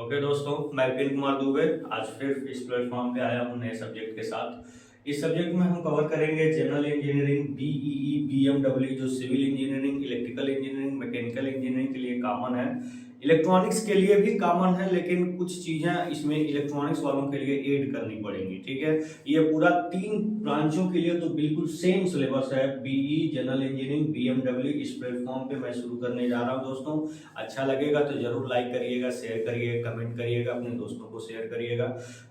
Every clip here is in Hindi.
ओके दोस्तों, मैं विपिन कुमार दुबे आज फिर इस प्लेटफॉर्म पे आया हूँ नए सब्जेक्ट के साथ। इस सब्जेक्ट में हम कवर करेंगे जनरल इंजीनियरिंग, बीईई, बीएमडब्ल्यू जो civil engineering, electrical engineering, mechanical engineering के लिए कॉमन है, इलेक्ट्रॉनिक्स के लिए भी कॉमन है, लेकिन कुछ चीजें इसमें इलेक्ट्रॉनिक्स वालों के लिए ऐड करनी पड़ेंगी। ठीक है, ये पूरा 3 ब्रांचों के लिए तो बिल्कुल सेम सिलेबस है। BE, general engineering, BMW. इस प्लेटफॉर्म पे मैं शुरू करने जा रहा हूँ दोस्तों। अच्छा लगेगा तो जरूर लाइक करिएगा, शेयर करिएगा, कमेंट करिएगा, अपने दोस्तों को शेयर करिएगा।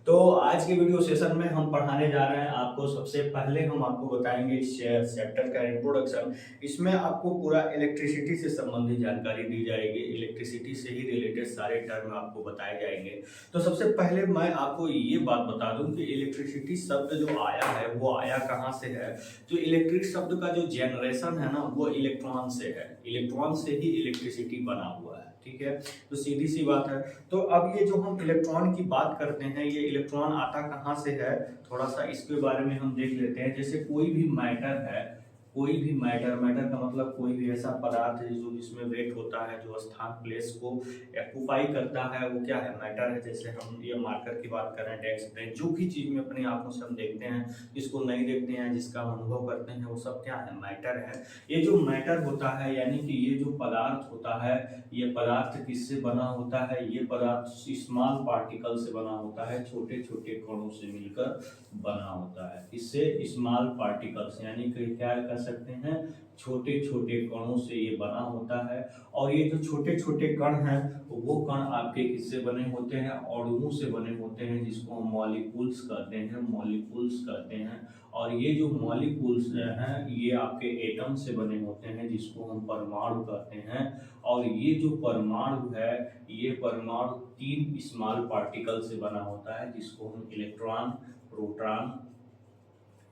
तो आज के वीडियो सेशन में हम पढ़ाने जा रहे हैं आपको। सबसे पहले हम आपको बताएंगे इस चैप्टर का इंट्रोडक्शन। इसमें आपको पूरा इलेक्ट्रिसिटी से संबंधित जानकारी दी जाएगी, इलेक्ट्रिसिटी से ही रिलेटेड सारे टर्म आपको बताए जाएंगे। तो सबसे पहले मैं आपको ये बात बता दूं कि इलेक्ट्रिसिटी शब्द जो आया है वो आया कहाँ से है। तो इलेक्ट्रिक शब्द का जो जनरेशन है ना वो इलेक्ट्रॉन से है, इलेक्ट्रॉन से ही इलेक्ट्रिसिटी बना हुआ है। ठीक है, तो सीधी सी बात है। तो अब ये जो हम इलेक्ट्रॉन की बात करते हैं, ये इलेक्ट्रॉन आता कहाँ से है, थोड़ा सा इसके बारे में हम देख लेते हैं। जैसे कोई भी मैटर है, कोई भी मैटर, मैटर का मतलब कोई भी ऐसा पदार्थ है जो जिसमें वेट होता है, जो स्थान प्लेस को ऑक्यूपाई करता है, वो क्या है, मैटर है। जैसे हम ये मार्कर की बात करें, डेस्क बेंच, जो भी चीज में अपनी आंखों से हम देखते हैं, जिसको नहीं देखते हैं, जिसका हम अनुभव करते हैं, वो सब क्या है, मैटर है। ये जो मैटर होता है, यानी कि ये जो पदार्थ होता है, ये पदार्थ किससे बना होता है, ये पदार्थ स्मॉल पार्टिकल से बना होता है, छोटे छोटे कणों से मिलकर बना होता है। इससे स्मॉल पार्टिकल्स यानी कि क्या कर सकते हैं, छोटे छोटे कणों से ये बना होता है। और ये जो छोटे छोटे कण हैं वो कण आपके किससे बने होते हैं, अणुओं से बने होते हैं, जिसको हम मॉलिक्यूल्स कहते हैं, मॉलिक्यूल्स कहते हैं। और ये जो मॉलिक्यूल्स हैं ये आपके एटम से बने होते हैं, जिसको हम परमाणु कहते हैं। और ये जो परमाणु है, ये परमाणु 3 स्मॉल पार्टिकल से बना होता है, जिसको हम इलेक्ट्रॉन, प्रोटॉन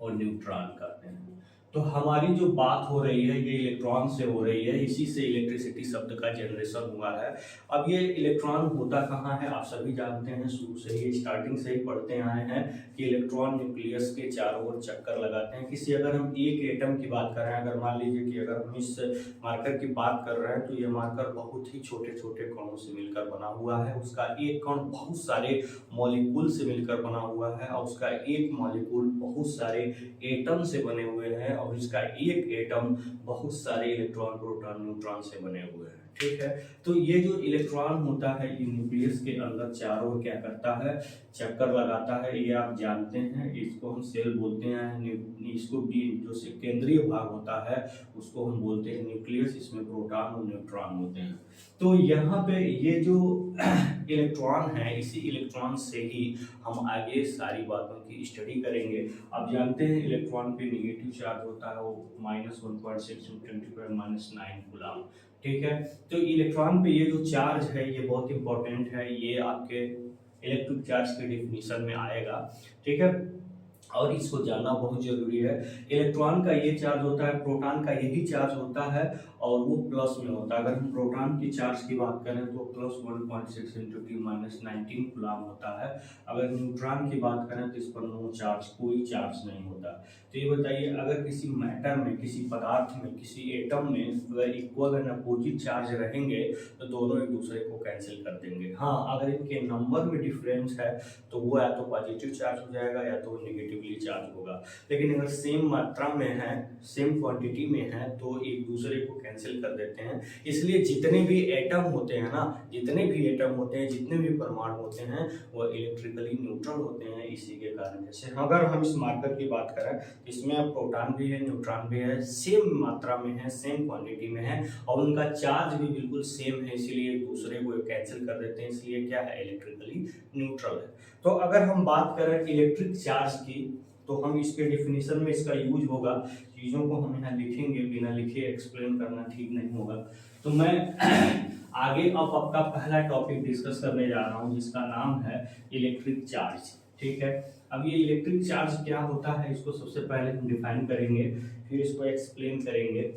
और न्यूट्रॉन कहते हैं। तो हमारी जो बात हो रही है ये इलेक्ट्रॉन से हो रही है, इसी से इलेक्ट्रिसिटी शब्द का जनरेशन हुआ है। अब ये इलेक्ट्रॉन होता कहाँ है, आप सभी जानते हैं, शुरू से ही स्टार्टिंग से ही पढ़ते आए हैं कि इलेक्ट्रॉन न्यूक्लियस के चारों ओर चक्कर लगाते हैं। किसी अगर हम एक एटम की बात कर रहे हैं, अगर मान लीजिए कि अगर हम इस मार्कर की बात कर रहे हैं, तो ये मार्कर बहुत ही छोटे छोटे कणों से मिलकर बना हुआ है। उसका एक कण बहुत सारे मॉलिक्यूल से मिलकर बना हुआ है, और उसका एक मॉलिक्यूल बहुत सारे एटम से बने हुए हैं, और इसका एक एटम बहुत सारे इलेक्ट्रॉन, प्रोटॉन, न्यूट्रॉन से बने हुए हैं। ठीक है, तो ये जो इलेक्ट्रॉन होता है ये न्यूक्लियस के अंदर चारों ओर क्या करता है, चक्कर लगाता है। ये आप जानते हैं, इसको हम सेल बोलते हैं। इसको भी जो केंद्रीय भाग होता है उसको हम बोलते हैं न्यूक्लियस। इसमें प्रोटॉन और न्यूट्रॉन होते हैं। तो यहाँ पे ये जो इलेक्ट्रॉन है, इसी इलेक्ट्रॉन से ही हम आगे सारी बातों की स्टडी करेंगे। आप जानते हैं इलेक्ट्रॉन पे नेगेटिव चार्ज होता है, वो -1.6 × 10⁻⁹ कूलम। ठीक है, तो इलेक्ट्रॉन पे ये जो चार्ज है ये बहुत इंपॉर्टेंट है, ये आपके इलेक्ट्रिक चार्ज के डिफिनीशन में आएगा। ठीक है, और इसको जानना बहुत जरूरी है। इलेक्ट्रॉन का ये चार्ज होता है, प्रोटॉन का यही चार्ज होता है, और वो प्लस में होता है। अगर हम प्रोटॉन की चार्ज की बात करें तो +1.6 × 10⁻⁹ कूलम होता है। अगर न्यूट्रॉन की बात करें तो इस पर नो चार्ज, कोई चार्ज नहीं होता। तो ये बताइए, अगर किसी मैटर में, किसी पदार्थ में, किसी एटम में अगर इक्वल एंड अपोजिट चार्ज रहेंगे तो दोनों एक दूसरे को कैंसिल कर देंगे। हाँ, अगर इनके नंबर में डिफरेंस है तो वो या तो पॉजिटिव चार्ज हो जाएगा या तो नेगेटिवली चार्ज होगा। लेकिन अगर सेम मात्रा में है, सेम क्वांटिटी में है, तो एक दूसरे को कैंसिल कर देते हैं। इसलिए जितने भी एटम होते हैं ना, जितने भी एटम होते हैं, जितने भी परमाणु होते हैं, वो इलेक्ट्रिकली न्यूट्रल होते हैं। इसी के कारण जैसे अगर हम इस मार्कर की बात करें, इसमें प्रोटॉन भी है, न्यूट्रॉन भी है, सेम मात्रा में है, सेम क्वांटिटी में है, और उनका चार्ज भी बिल्कुल सेम है, इसलिए एक दूसरे को कैंसिल कर देते हैं। इसलिए क्या है, इलेक्ट्रिकली न्यूट्रल है। तो अगर हम बात करें इलेक्ट्रिक चार्ज की, तो हम इसके डिफिनीशन में इसका यूज होगा। चीज़ों को हम यहाँ लिखेंगे, बिना लिखे एक्सप्लेन करना ठीक नहीं होगा। तो मैं आगे अब आपका पहला टॉपिक डिस्कस करने जा रहा हूँ, जिसका नाम है इलेक्ट्रिक चार्ज। ठीक है, अब ये इलेक्ट्रिक चार्ज क्या होता है, इसको सबसे पहले हम डिफाइन करेंगे, फिर इसको एक्सप्लेन करेंगे।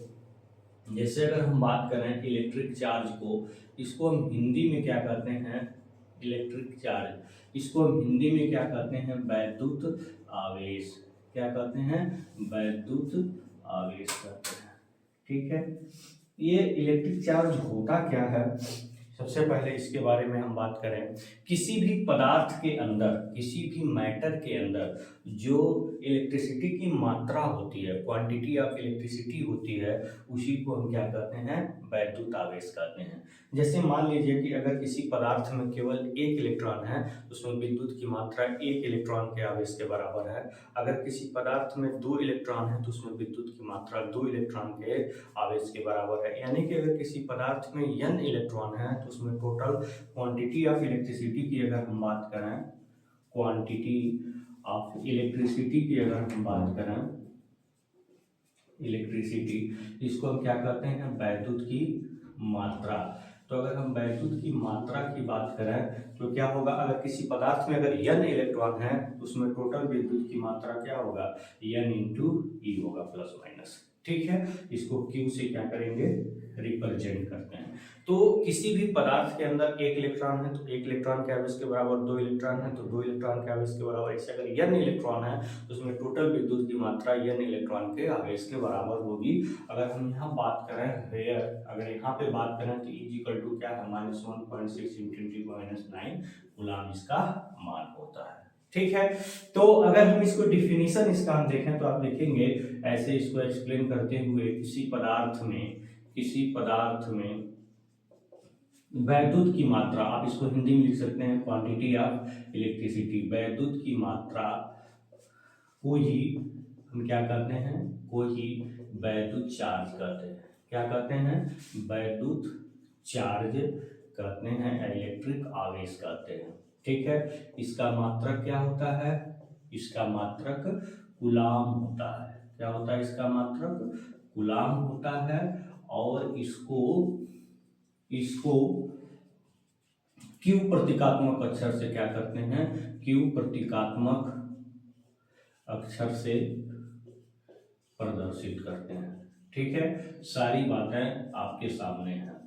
जैसे अगर हम बात करें इलेक्ट्रिक चार्ज को, इसको हम हिंदी में क्या कहते हैं, इलेक्ट्रिक चार्ज, इसको हम हिंदी में क्या कहते हैं, वैद्युत आवेश। क्या कहते हैं, वैद्युत आवेश कहते हैं। ठीक है, ये इलेक्ट्रिक चार्ज होता क्या है, सबसे पहले इसके बारे में हम बात करें, किसी भी पदार्थ के अंदर, किसी भी मैटर के अंदर जो इलेक्ट्रिसिटी की मात्रा होती है, क्वांटिटी ऑफ इलेक्ट्रिसिटी होती है, उसी को हम क्या कहते हैं, वैद्युत आवेश कहते हैं। जैसे मान लीजिए कि अगर किसी पदार्थ में केवल एक इलेक्ट्रॉन है, उसमें विद्युत की मात्रा एक इलेक्ट्रॉन के आवेश के बराबर है। अगर किसी पदार्थ में 2 इलेक्ट्रॉन है तो उसमें विद्युत की मात्रा 2 इलेक्ट्रॉन के आवेश के बराबर है। यानी कि अगर किसी पदार्थ में n इलेक्ट्रॉन है तो उसमें टोटल क्वांटिटी ऑफ इलेक्ट्रिसिटी की अगर हम बात करें, क्वांटिटी ऑफ इलेक्ट्रिसिटी की अगर हम बात करें, इलेक्ट्रिसिटी, इसको हम क्या कहते हैं, वैद्युत की मात्रा। तो अगर हम वैद्युत की मात्रा की बात करें तो क्या होगा, अगर किसी पदार्थ में अगर n इलेक्ट्रॉन है तो उसमें टोटल विद्युत की मात्रा क्या होगा, n इंटू ई होगा, प्लस माइनस। ठीक है, इसको Q से क्या करेंगे, रिप्रेजेंट करते हैं। तो किसी भी पदार्थ के अंदर एक इलेक्ट्रॉन है तो एक इलेक्ट्रॉन के आवेश के बराबर, 2 इलेक्ट्रॉन है तो 2 इलेक्ट्रॉन के आवेश के बराबर। इससे अगर n इलेक्ट्रॉन है तो उसमें टोटल विद्युत की मात्रा n इलेक्ट्रॉन के आवेश के बराबर होगी। अगर हम यहाँ बात करें वेयर, अगर यहाँ पे बात करें तो इज इक्वल टू क्या है, -1.6 × 10⁻⁹ कूलम इसका मान होता है। ठीक है, तो अगर हम इसको डिफिनीशन इसका हम देखें तो आप देखेंगे ऐसे इसको एक्सप्लेन करते हुए, किसी पदार्थ में वैद्युत की मात्रा, आप इसको हिंदी में लिख सकते हैं क्वांटिटी ऑफ इलेक्ट्रिसिटी, वैद्युत की मात्रा को ही हम क्या कहते हैं, को ही वैद्युत चार्ज कहते हैं। क्या कहते हैं, वैद्युत चार्ज कहते हैं, इलेक्ट्रिक आवेश कहते हैं। ठीक है, इसका मात्रक क्या होता है, इसका मात्रक कूलाम होता है। क्या होता है, इसका मात्रक कूलाम होता है। और इसको क्यू प्रतीकात्मक अक्षर से क्या करते हैं, क्यू प्रतीकात्मक अक्षर से प्रदर्शित करते हैं। ठीक है, सारी बातें आपके सामने हैं।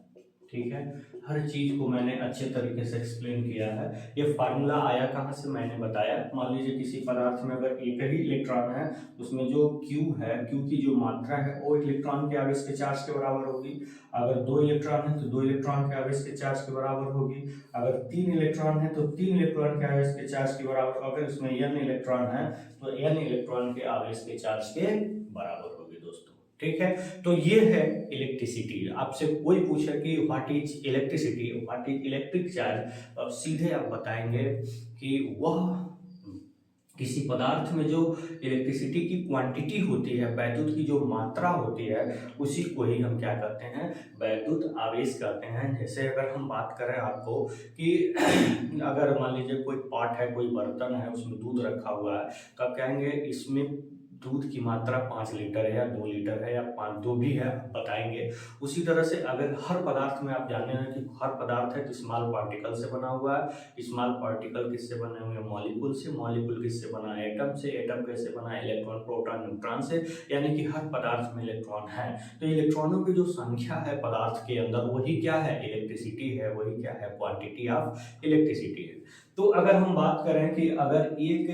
ठीक है, हर चीज को मैंने अच्छे तरीके से एक्सप्लेन किया है। ये फार्मूला आया कहाँ से मैंने बताया। मान लीजिए किसी पदार्थ में अगर एक ही इलेक्ट्रॉन है, उसमें जो Q है, Q की जो मात्रा है वो इलेक्ट्रॉन के आवेश के चार्ज के बराबर होगी। अगर 2 इलेक्ट्रॉन है तो 2 इलेक्ट्रॉन के आवेश के चार्ज के बराबर होगी। अगर 3 इलेक्ट्रॉन है तो 3 इलेक्ट्रॉन के आवेश के चार्ज के बराबर। अगर इसमें n इलेक्ट्रॉन है तो n इलेक्ट्रॉन के आवेश के चार्ज के बराबर होगी दोस्तों। ठीक है, तो ये है इलेक्ट्रिसिटी। आपसे कोई पूछे कि what is electricity, what is electric charge, तो आप सीधे आप बताएंगे कि वह किसी पदार्थ में जो इलेक्ट्रिसिटी की क्वांटिटी होती है, वैद्युत की जो मात्रा होती है, उसी को ही हम क्या कहते हैं, वैद्युत आवेश कहते हैं। जैसे अगर हम बात करें आपको कि अगर मान लीजिए कोई पॉट है, कोई बर्तन है, उसमें दूध रखा हुआ है, तो आप कहेंगे इसमें दूध की मात्रा 5 लीटर है या 2 लीटर है या 5, जो भी है बताएंगे। उसी तरह से अगर हर पदार्थ में आप जाने हैं कि हर पदार्थ है तो स्मॉल पार्टिकल से बना हुआ है। स्मॉल पार्टिकल किससे बने हुए हैं, मॉलिक्यूल से। मॉलिक्यूल किससे बना है, एटम से। एटम कैसे बना है, इलेक्ट्रॉन, प्रोटॉन, न्यूट्रॉन से। यानी कि हर पदार्थ में इलेक्ट्रॉन है। तो इलेक्ट्रॉनों की जो संख्या है पदार्थ के अंदर, वही क्या है, इलेक्ट्रिसिटी है। वही क्या है, क्वांटिटी ऑफ इलेक्ट्रिसिटी है। तो अगर हम बात करें कि अगर एक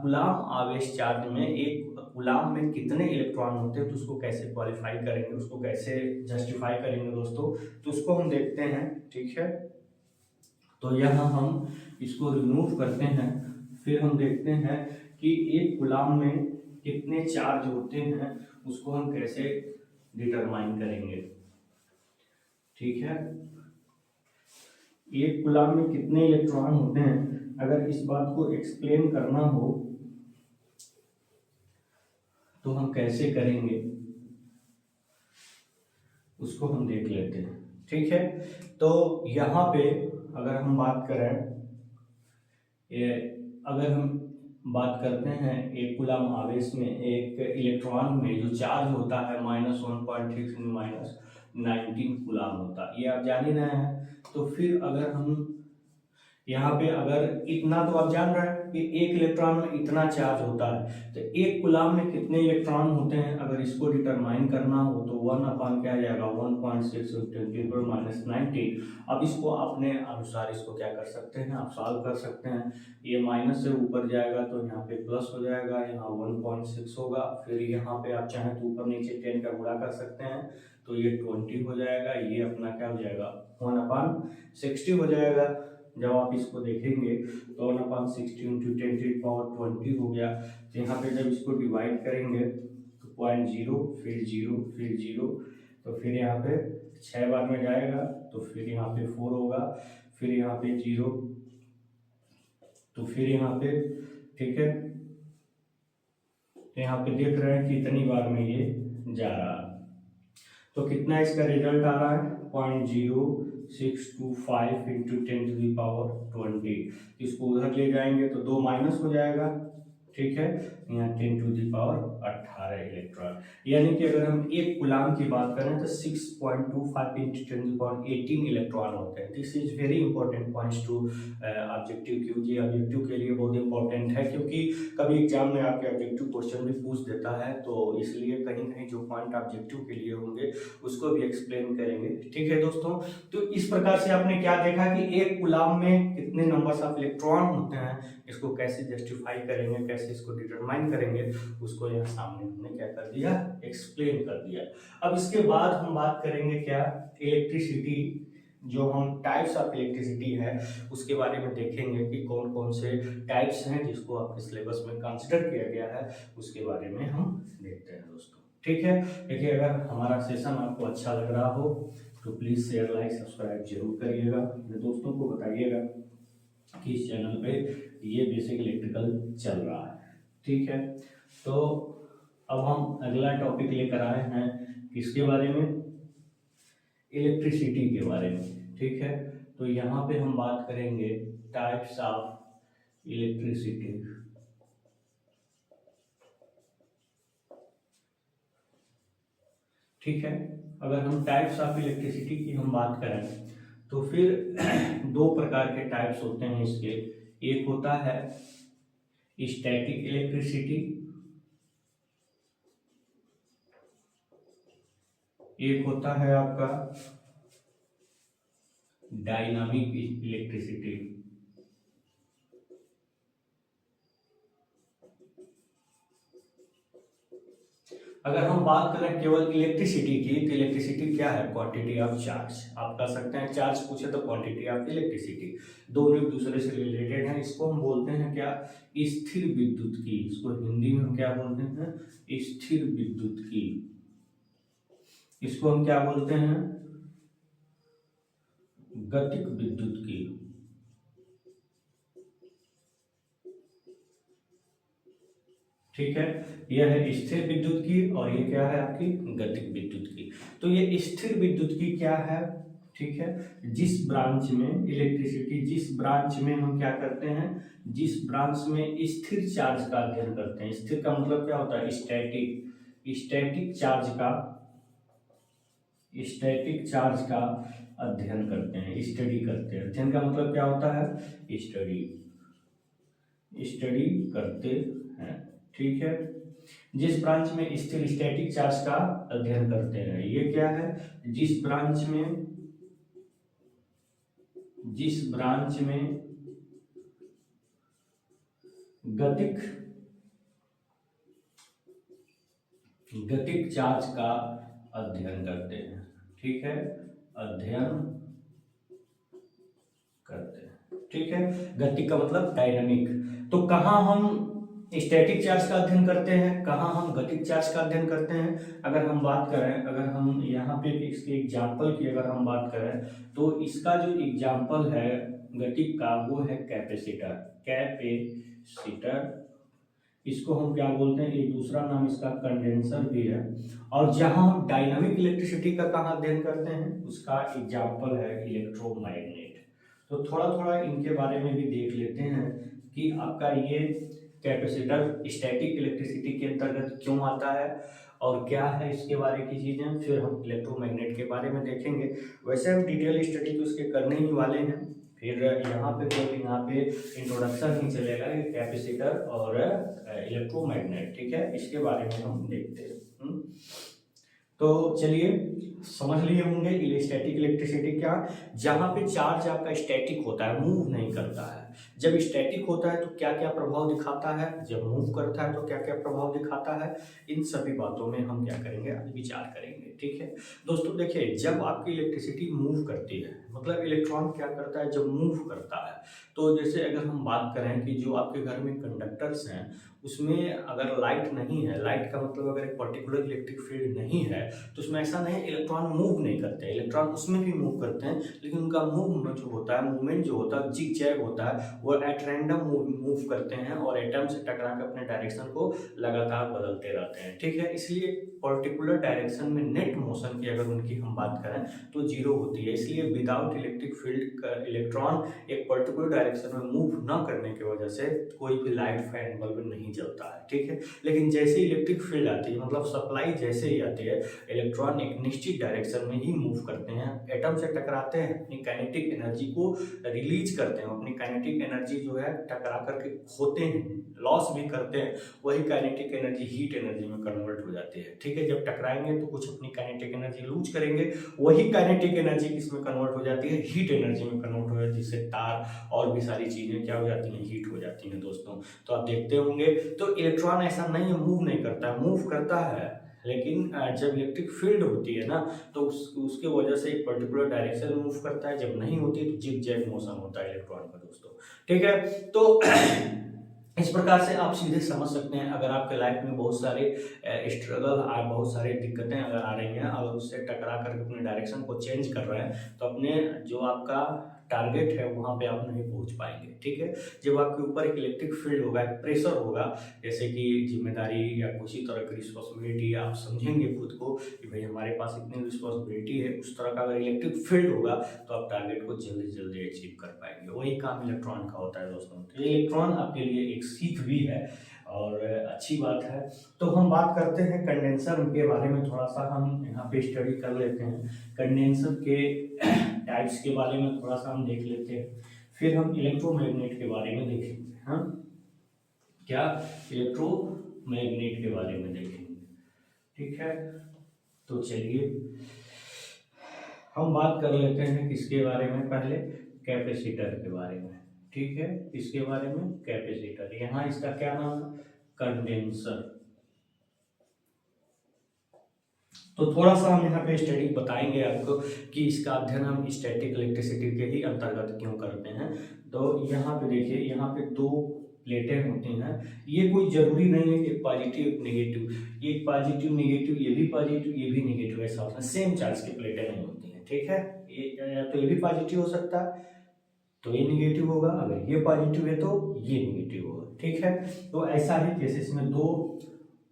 कूलाम आवेश चार्ज में, एक कूलाम में कितने इलेक्ट्रॉन होते हैं, तो उसको कैसे क्वालिफाई करेंगे, उसको कैसे जस्टिफाई करेंगे दोस्तों, तो उसको हम देखते हैं। ठीक है, तो यहाँ हम इसको रिमूव करते हैं, फिर हम देखते हैं कि एक कूलाम में कितने चार्ज होते हैं, उसको हम कैसे डिटरमाइन करेंगे। ठीक है, एक कूलाम में कितने इलेक्ट्रॉन होते हैं, अगर इस बात को एक्सप्लेन करना हो तो हम कैसे करेंगे, उसको हम देख लेते हैं। ठीक है, तो यहाँ पे अगर हम बात करें, अगर हम बात करते हैं एक कूलाम आवेश में एक इलेक्ट्रॉन में जो चार्ज होता है -1.6 × 19 कूलाम होता है, ये आप जान ही रहे हैं। तो फिर अगर हम यहाँ पे अगर इतना तो आप जान रहे हैं कि एक इलेक्ट्रॉन में इतना चार्ज होता है, तो एक कूलाम में कितने इलेक्ट्रॉन होते हैं, अगर इसको डिटरमाइन करना हो तो 1 क्या आ जाएगा, 1.6 × 10⁻⁹ अब इसको अपने अनुसार इसको क्या कर सकते हैं, आप सॉल्व कर सकते हैं। ये माइनस से ऊपर जाएगा तो यहाँ पे प्लस हो जाएगा, यहाँ 1.6 होगा। फिर यहाँ पे आप चाहें तो ऊपर नीचे 10 का गुणा कर सकते हैं, तो ये 20 हो जाएगा, ये अपना क्या हो जाएगा 1/60 हो जाएगा। जब आप इसको देखेंगे तो 1/60 इंटू 10⁻20 हो गया। तो यहाँ पे जब इसको डिवाइड करेंगे तो 0.0 फिर 0 फिर 0, तो फिर यहाँ पे 6 बार में जाएगा, तो फिर यहाँ पे 4 होगा, फिर यहाँ पे 0, तो फिर यहाँ पे ठीक है, तो यहाँ पे देख रहे हैं कि इतनी बार में ये जा रहा है। तो कितना इसका रिजल्ट आ रहा है 0.0625 इंटू 10⁻20। इसको उधर ले जाएंगे तो 2 माइनस हो जाएगा, ठीक है, यहाँ 10⁻18 इलेक्ट्रॉन। यानी कि अगर हम एक कूलाम की बात करें तो 6.25 इंटू 10⁻18 इलेक्ट्रॉन होते हैं। This is very important points to objective क्यू जी। ऑब्जेक्टिव के लिए बहुत इंपॉर्टेंट है, क्योंकि कभी एग्जाम में आपके ऑब्जेक्टिव क्वेश्चन भी पूछ देता है, तो इसलिए कहीं कहीं जो पॉइंट ऑब्जेक्टिव के लिए होंगे उसको भी एक्सप्लेन करेंगे, ठीक है दोस्तों। तो इस प्रकार से आपने क्या देखा कि एक कूलाम में कितने नंबर्स ऑफ इलेक्ट्रॉन होते हैं, इसको कैसे जस्टिफाई करेंगे, कैसे इसको डिटरमाइन करेंगे, उसको यहाँ सामने हमने क्या कर दिया, एक्सप्लेन कर दिया। अब इसके बाद हम बात करेंगे क्या, इलेक्ट्रिसिटी, जो हम टाइप्स ऑफ इलेक्ट्रिसिटी है उसके बारे में देखेंगे कि कौन कौन से टाइप्स हैं जिसको आपके सिलेबस में कंसिडर किया गया है, उसके बारे में हम देखते हैं दोस्तों, ठीक है। देखिए, अगर हमारा सेशन आपको अच्छा लग रहा हो तो प्लीज़ शेयर, लाइक, सब्सक्राइब जरूर करिएगा, अपने दोस्तों को बताइएगा कि इस चैनल पे ये बेसिक इलेक्ट्रिकल चल रहा है, ठीक है। तो अब हम अगला टॉपिक लेकर आए हैं किसके बारे में, इलेक्ट्रिसिटी के बारे में, ठीक है। तो यहाँ पे हम बात करेंगे टाइप्स ऑफ इलेक्ट्रिसिटी, ठीक है। अगर हम टाइप्स ऑफ इलेक्ट्रिसिटी की हम बात करें तो फिर दो प्रकार के टाइप्स होते हैं इसके। एक होता है स्टैटिक इलेक्ट्रिसिटी, एक होता है आपका डायनामिक इलेक्ट्रिसिटी। अगर हम बात करें केवल इलेक्ट्रिसिटी की, तो इलेक्ट्रिसिटी क्या है, क्वांटिटी ऑफ चार्ज। आप कह सकते हैं चार्ज पूछे तो क्वांटिटी ऑफ इलेक्ट्रिसिटी, दोनों एक दूसरे से रिलेटेड हैं। इसको हम बोलते हैं क्या, स्थिर विद्युत की। इसको हिंदी में हम क्या बोलते हैं, स्थिर विद्युत की। इसको हम क्या बोलते हैं, गतिक विद्युत की, ठीक है। यह है स्थिर विद्युत की और ये क्या है आपकी गतिक विद्युत की। तो ये स्थिर विद्युत की क्या है, ठीक है, जिस ब्रांच में इलेक्ट्रिसिटी, जिस ब्रांच में हम क्या करते हैं, जिस ब्रांच में स्थिर चार्ज का अध्ययन करते हैं। स्थिर का मतलब क्या होता है, स्टैटिक, स्टैटिक चार्ज का, स्टैटिक चार्ज का अध्ययन करते हैं, स्टडी करते हैं। अध्ययन का मतलब क्या होता है, स्टडी, स्टडी करते हैं, ठीक है। जिस ब्रांच में स्थिर स्टैटिक चार्ज का अध्ययन करते हैं, ये क्या है, जिस ब्रांच में, जिस ब्रांच में गतिक, गतिक चार्ज का अध्ययन करते हैं, ठीक है, अध्ययन करते हैं, ठीक है। गतिक का मतलब डायनामिक। तो कहाँ हम स्टैटिक चार्ज का अध्ययन करते हैं, कहाँ हम गतिक चार्ज का अध्ययन करते हैं। अगर हम बात करें, अगर हम यहाँ पे इसके एग्जाम्पल की अगर हम बात करें तो इसका जो एग्जाम्पल है गतिक का वो है कैपेसिटर, कैपेसिटर। इसको हम क्या बोलते हैं, एक दूसरा नाम इसका कंडेंसर भी है। और जहां हम डायनामिक इलेक्ट्रिसिटी का कहाँ अध्ययन करते हैं, उसका एग्जाम्पल है इलेक्ट्रोमैग्नेट। तो थोड़ा थोड़ा इनके बारे में भी देख लेते हैं कि आपका ये कैपेसिटर स्टैटिक इलेक्ट्रिसिटी के अंतर्गत क्यों आता है और क्या है इसके बारे की चीज़ें। फिर हम इलेक्ट्रोमैग्नेट के बारे में देखेंगे। वैसे हम डिटेल स्टडी तो उसके करने ही वाले हैं। फिर यहाँ पे तो यहाँ पे इंट्रोडक्शन ही चलेगा कैपेसिटर और इलेक्ट्रोमैग्नेट, ठीक है, इसके बारे में हम देखते हैं। तो चलिए, समझ लिए होंगे स्टैटिक इलेक्ट्रिसिटी क्या, जहाँ पे चार्ज आपका स्टैटिक होता है, मूव नहीं करता है, है। जब स्टैटिक होता है तो क्या क्या प्रभाव दिखाता है, जब मूव करता है तो क्या क्या प्रभाव दिखाता है, इन सभी बातों में हम क्या करेंगे, आज विचार करेंगे। ठीक है दोस्तों, देखिए जब आपकी इलेक्ट्रिसिटी मूव करती है, मतलब इलेक्ट्रॉन क्या करता है जब मूव करता है, तो जैसे अगर हम बात करें कि जो आपके घर में कंडक्टर्स हैं उसमें अगर लाइट नहीं है, लाइट का मतलब अगर एक पर्टिकुलर इलेक्ट्रिक फील्ड नहीं है तो उसमें ऐसा नहीं इलेक्ट्रॉन मूव नहीं करते, इलेक्ट्रॉन उसमें भी मूव करते हैं, लेकिन उनका मूवमेंट जो होता है, मूवमेंट जो होता है जिग जैग होता है, वो एट रैंडम मूव करते हैं और एटम से टकरा के अपने डायरेक्शन को लगातार बदलते रहते हैं। ठीक है, इसलिए पर्टिकुलर डायरेक्शन में नेट मोशन की अगर उनकी हम बात करें तो जीरो होती है। इसलिए विदाउट इलेक्ट्रिक फील्ड का इलेक्ट्रॉन एक पर्टिकुलर डायरेक्शन में मूव न करने की वजह से कोई भी लाइट फैन बल्ब नहीं जलता है। ठीक है, लेकिन जैसे इलेक्ट्रिक फील्ड आती है, मतलब सप्लाई जैसे ही आती है, इलेक्ट्रॉन एक निश्चित डायरेक्शन में ही मूव करते हैं, एटम से टकराते हैं, अपनी काइनेटिक एनर्जी को रिलीज करते हैं, अपनी काइनेटिक एनर्जी जो है टकरा करके खोते हैं, लॉस भी करते हैं, वही काइनेटिक एनर्जी हीट एनर्जी में कन्वर्ट हो जाती है। ठीक है, जब टकराएंगे तो कुछ अपनी काइनेटिक एनर्जी लूज करेंगे, वही काइनेटिक एनर्जी किसमें कन्वर्ट हो जाती है, हीट एनर्जी में कन्वर्ट हो जाती है, जिससे तार और भी सारी चीजें क्या हो जाती हैं, हीट हो जाती हैं दोस्तों। तो आप देखते होंगे तो इलेक्ट्रॉन ऐसा नहीं है मूव नहीं करता, मूव करता है, लेकिन जब इलेक्ट्रिक फील्ड होती है ना तो उसके वजह से एक पर्टिकुलर डायरेक्शन में मूव करता है, जब नहीं होती तो जिग जैग मोशन होता है इलेक्ट्रॉन का दोस्तों। ठीक है, तो इस प्रकार से आप सीधे समझ सकते हैं, अगर आपके लाइफ में बहुत सारे स्ट्रगल बहुत सारी दिक्कतें अगर आ रही हैं, अगर उससे टकरा करके अपने डायरेक्शन को चेंज कर रहे हैं तो अपने जो आपका टारगेट है वहां पे आप नहीं पहुंच पाएंगे। ठीक है, जब आपके ऊपर एक इलेक्ट्रिक फील्ड होगा, एक प्रेशर होगा, जैसे कि जिम्मेदारी या किसी तरह की रिस्पॉन्सिबिलिटी, आप समझेंगे खुद को कि भाई हमारे पास इतनी रिस्पॉन्सिबिलिटी है, उस तरह का अगर इलेक्ट्रिक फील्ड होगा तो आप टारगेट को जल्दी से जल्दी अचीव कर पाएंगे। वही काम इलेक्ट्रॉन का होता है दोस्तों। तो ये इलेक्ट्रॉन आपके लिए एक सीख भी है और अच्छी बात है। तो हम बात करते हैं कंडेंसर के बारे में, थोड़ा सा हम यहाँ पे स्टडी कर लेते हैं, कंडेंसर के टाइप्स के बारे में थोड़ा सा हम देख लेते हैं, फिर हम इलेक्ट्रोमैग्नेट के बारे में देखेंगे। हाँ, क्या इलेक्ट्रोमैग्नेट के बारे में देखेंगे। ठीक है, तो चलिए हम बात कर लेते हैं किसके बारे में, पहले कैपेसिटर के बारे में। ठीक है, इसके बारे में कैपेसिटर, यहाँ इसका क्या नाम है, कंडेंसर। तो थोड़ा सा हम यहाँ पे स्टडी बताएंगे आपको कि इसका अध्ययन हम स्टैटिक इलेक्ट्रिसिटी के ही अंतर्गत क्यों करते हैं। तो यहाँ पे देखिए, यहाँ पे दो प्लेटें होती हैं, ये कोई जरूरी नहीं है कि पॉजिटिव एक नेगेटिव, ये पॉजिटिव नेगेटिव, ये भी पॉजिटिव ये भी नेगेटिव, ऐसा होता है, सेम चार्ज की प्लेटें नहीं होती हैं। ठीक है, ये तो ये भी पॉजिटिव हो सकता है तो ये निगेटिव होगा, अगर ये पॉजिटिव है तो ये निगेटिव होगा। ठीक है, तो ऐसा ही केसेस में दो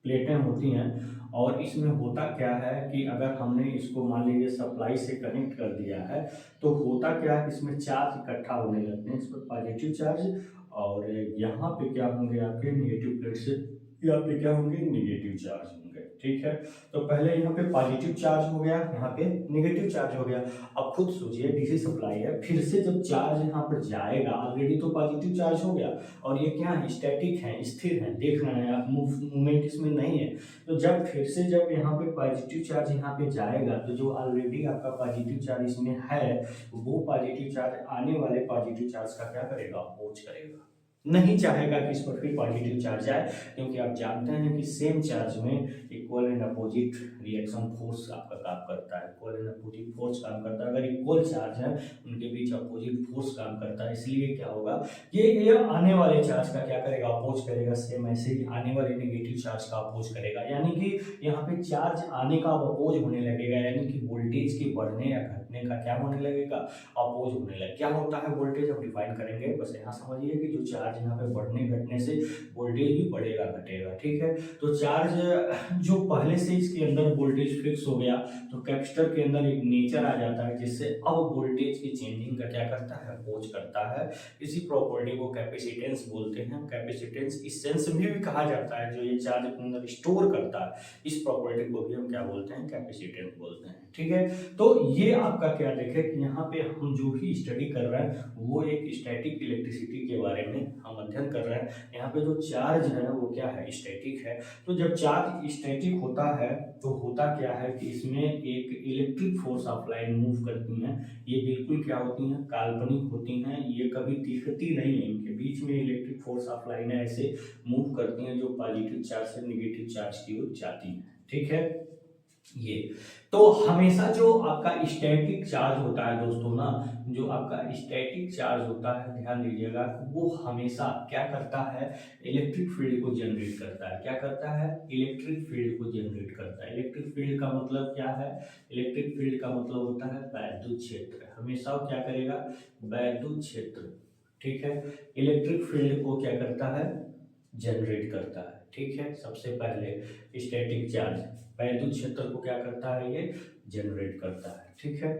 प्लेटें होती हैं और इसमें होता क्या है कि अगर हमने इसको मान लीजिए सप्लाई से कनेक्ट कर दिया है तो होता क्या है, इसमें चार्ज इकट्ठा होने लगते हैं, इस पर पॉजिटिव चार्ज, और यहाँ पे क्या होंगे आपके नेगेटिव प्लेट से यहाँ पे क्या होंगे, नेगेटिव चार्ज होंगे। ठीक है, तो पहले यहाँ पे पॉजिटिव चार्ज हो गया, यहाँ पे नेगेटिव चार्ज हो गया। अब खुद सोचिए, डीसी सप्लाई है, फिर से जब चार्ज यहाँ पर जाएगा, ऑलरेडी तो पॉजिटिव चार्ज हो गया और ये क्या है, स्टैटिक है, स्थिर है, देख रहे हैं आप, मूवमेंट इसमें नहीं है। तो जब फिर से जब यहाँ पे पॉजिटिव चार्ज यहाँ पे जाएगा तो जो ऑलरेडी आपका पॉजिटिव चार्ज इसमें है, वो पॉजिटिव चार्ज आने वाले पॉजिटिव चार्ज का क्या करेगा, अपोज करेगा, नहीं चाहेगा कि इस पर फिर पॉजिटिव चार्ज आए, क्योंकि आप जानते हैं कि सेम चार्ज में equal and opposite reaction force आपका काम करता है, इक्वल एंड अपोजिट फोर्स काम करता है। अगर इक्वल चार्ज है उनके बीच अपोजिट फोर्स काम करता है, इसलिए क्या होगा, ये आने वाले चार्ज का क्या करेगा, अपोज करेगा, सेम ऐसे ही आने वाले नेगेटिव चार्ज का अपोज करेगा। यानी कि यहाँ पे चार्ज आने का अपोज होने लगेगा, यानी कि वोल्टेज के बढ़ने या घटने का क्या होने लगेगा, अपोज होने लगेगा। क्या होता है वोल्टेज, हम डिफाइन करेंगे, बस यहाँ समझिए कि जो चार्ज यहाँ पे बढ़ने घटने से वोल्टेज भी बढ़ेगा घटेगा। ठीक है, तो चार्ज जो पहले से इसके अंदर वोल्टेज फिक्स हो गया तो कैपेसिटर के अंदर एक नेचर आ जाता है जिससे अब वोल्टेज की चेंजिंग का क्या करता है, अपोज करता है। इसी प्रॉपर्टी को कैपेसिटेंस बोलते हैं। कैपेसिटेंस इस सेंस में भी कहा जाता है, जो ये चार्ज अपने अंदर स्टोर करता है, इस प्रॉपर्टी को भी हम क्या बोलते हैं, कैपेसिटेंस बोलते हैं। ठीक है, तो ये आप आपका क्या देखें कि यहाँ पे हम जो भी स्टडी कर रहे हैं वो एक स्टैटिक इलेक्ट्रिसिटी के बारे में हम अध्ययन कर रहे हैं। यहाँ पे जो चार्ज है वो क्या है, स्टैटिक है। तो जब चार्ज स्टैटिक होता है तो होता क्या है कि इसमें एक electric force of line move करती हैं। ये बिल्कुल क्या होती हैं, काल्पनिक होती हैं, ये कभी दिखती नहीं है। इनके बीच में इलेक्ट्रिक फोर्स ऑफ लाइन ऐसे मूव करती हैं जो पॉजिटिव चार्ज से नेगेटिव चार्ज की ओर जाती हैं। ठीक है, ये तो हमेशा जो आपका स्टैटिक चार्ज होता है दोस्तों ना, जो आपका स्टैटिक चार्ज होता है, ध्यान दीजिएगा, वो हमेशा क्या करता है, इलेक्ट्रिक फील्ड को जनरेट करता है। क्या करता है, इलेक्ट्रिक फील्ड को जनरेट करता है। इलेक्ट्रिक फील्ड का मतलब क्या है, इलेक्ट्रिक फील्ड का मतलब होता है वैद्युत क्षेत्र। हमेशा वो क्या करेगा, वैद्युत क्षेत्र। ठीक है, इलेक्ट्रिक फील्ड को क्या करता है, जनरेट करता है। ठीक है, सबसे पहले स्टैटिक चार्ज वैद्युत क्षेत्र को क्या करता है, ये जनरेट करता है। ठीक है,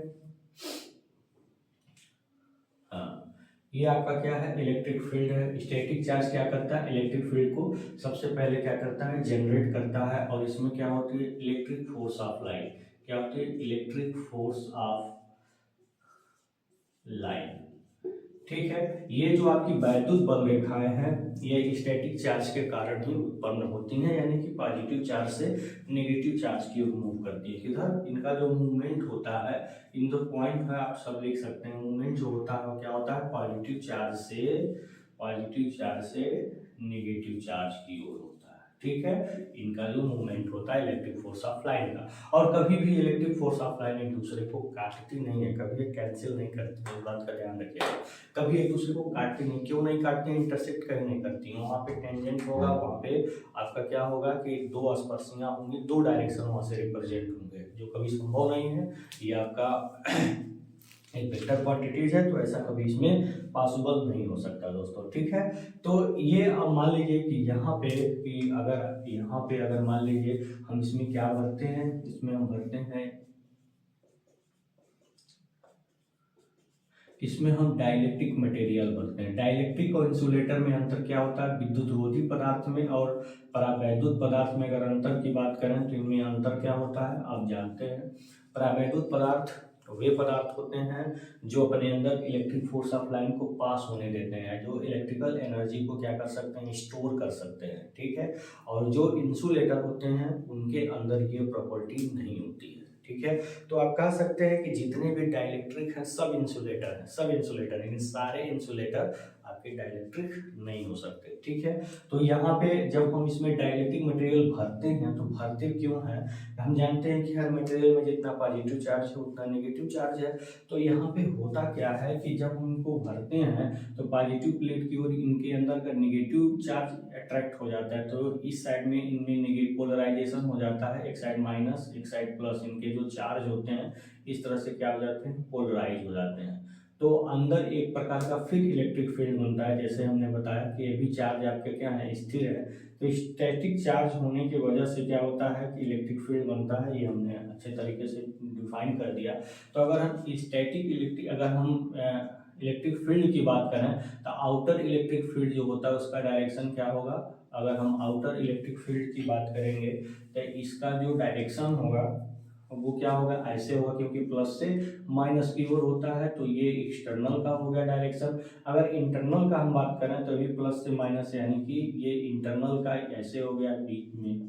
हाँ, ये आपका क्या है, इलेक्ट्रिक फील्ड है। स्टैटिक चार्ज क्या करता है, इलेक्ट्रिक फील्ड को सबसे पहले क्या करता है, जनरेट करता है। और इसमें क्या होती है, इलेक्ट्रिक फोर्स ऑफ लाइन। क्या होती है, इलेक्ट्रिक फोर्स ऑफ लाइन। ठीक है, ये जो आपकी वैद्युत बल रेखाएं हैं ये स्टैटिक चार्ज के कारण ही उत्पन्न होती हैं, यानी कि पॉजिटिव चार्ज से नेगेटिव चार्ज की ओर मूव करती है। किधर, इनका जो मूवमेंट होता है, इन दो पॉइंट है आप सब लिख सकते हैं। मूवमेंट जो होता है वो क्या होता है, पॉजिटिव चार्ज से नेगेटिव चार्ज की ओर होता है। ठीक है, इनका जो मूवमेंट होता है इलेक्ट्रिक फोर्स ऑफ लाइन का। और कभी भी इलेक्ट्रिक फोर्स ऑफ लाइन एक दूसरे को काटती नहीं है, कभी ये कैंसिल नहीं करती है, इस बात का ध्यान रखिएगा। कभी एक दूसरे को काटती नहीं, क्यों नहीं काटती, इंटरसेक्ट कहीं नहीं करती। वहाँ पे टेंजेंट होगा, वहाँ पे आपका क्या होगा कि दो स्पर्शियाँ होंगी, दो डायरेक्शन वहाँ से रिप्रेजेंट होंगे, जो कभी संभव नहीं है। ये आपका एक वेक्टर क्वांटिटीज है, तो ऐसा कभी इसमें पॉसिबल नहीं हो सकता दोस्तों। ठीक है, तो ये अब मान लीजिए कि यहाँ पे कि अगर मान लीजिए हम इसमें क्या भरते हैं, इसमें हम भरते हैं, इसमें हम डाइलेक्ट्रिक मटेरियल भरते हैं। डाइलेक्ट्रिक और इंसुलेटर में अंतर क्या होता है, विद्युत रोधी पदार्थ में और परावैद्युत पदार्थ में अगर अंतर की बात करें तो इनमें अंतर क्या होता है, आप जानते हैं। परावैद्युत पदार्थ वे पदार्थ होते हैं जो अपने अंदर इलेक्ट्रिक फोर्स ऑफ लाइन को पास होने देते हैं, जो इलेक्ट्रिकल एनर्जी को क्या कर सकते हैं, स्टोर कर सकते हैं। ठीक है, और जो इंसुलेटर होते हैं उनके अंदर ये प्रॉपर्टी नहीं होती है। ठीक है, तो आप कह सकते हैं कि जितने भी डाइलेक्ट्रिक हैं सब इंसुलेटर हैं, सब इंसुलेटर, लेकिन सारे इंसुलेटर आपके डाइलेक्ट्रिक नहीं हो सकते। ठीक है, तो यहाँ पे जब हम इसमें डाइलेक्ट्रिक मटेरियल भरते हैं तो भरते क्यों हैं, हम जानते हैं कि हर मटेरियल में जितना पॉजिटिव चार्ज है उतना नेगेटिव चार्ज है। तो यहाँ पे होता क्या है कि जब हम इनको भरते हैं तो पॉजिटिव प्लेट की ओर इनके अंदर का नेगेटिव चार्ज अट्रैक्ट हो जाता है, तो इस साइड में इनमें नेगेटिव पोलराइजेशन हो जाता है, एक साइड माइनस एक साइड प्लस, इनके जो चार्ज होते हैं इस तरह से क्या हो जाते हैं, पोलराइज हो जाते हैं। तो अंदर एक प्रकार का फिर इलेक्ट्रिक फील्ड बनता है। जैसे हमने बताया कि ये भी चार्ज आपके क्या है, स्थिर है। तो स्टैटिक चार्ज होने की वजह से क्या होता है कि इलेक्ट्रिक फील्ड बनता है, ये हमने अच्छे तरीके से डिफाइन कर दिया। तो अगर हम इलेक्ट्रिक फील्ड की बात करें तो आउटर इलेक्ट्रिक फील्ड जो होता है उसका डायरेक्शन क्या होगा, अगर हम आउटर इलेक्ट्रिक फील्ड की बात करेंगे तो इसका जो डायरेक्शन होगा वो क्या होगा, ऐसे होगा, क्योंकि प्लस से माइनस की ओर होता है तो ये एक्सटर्नल का हो गया डायरेक्शन। अगर इंटरनल का हम बात करें तो ये प्लस से माइनस, यानी कि ये इंटरनल का ऐसे हो गया बीच में।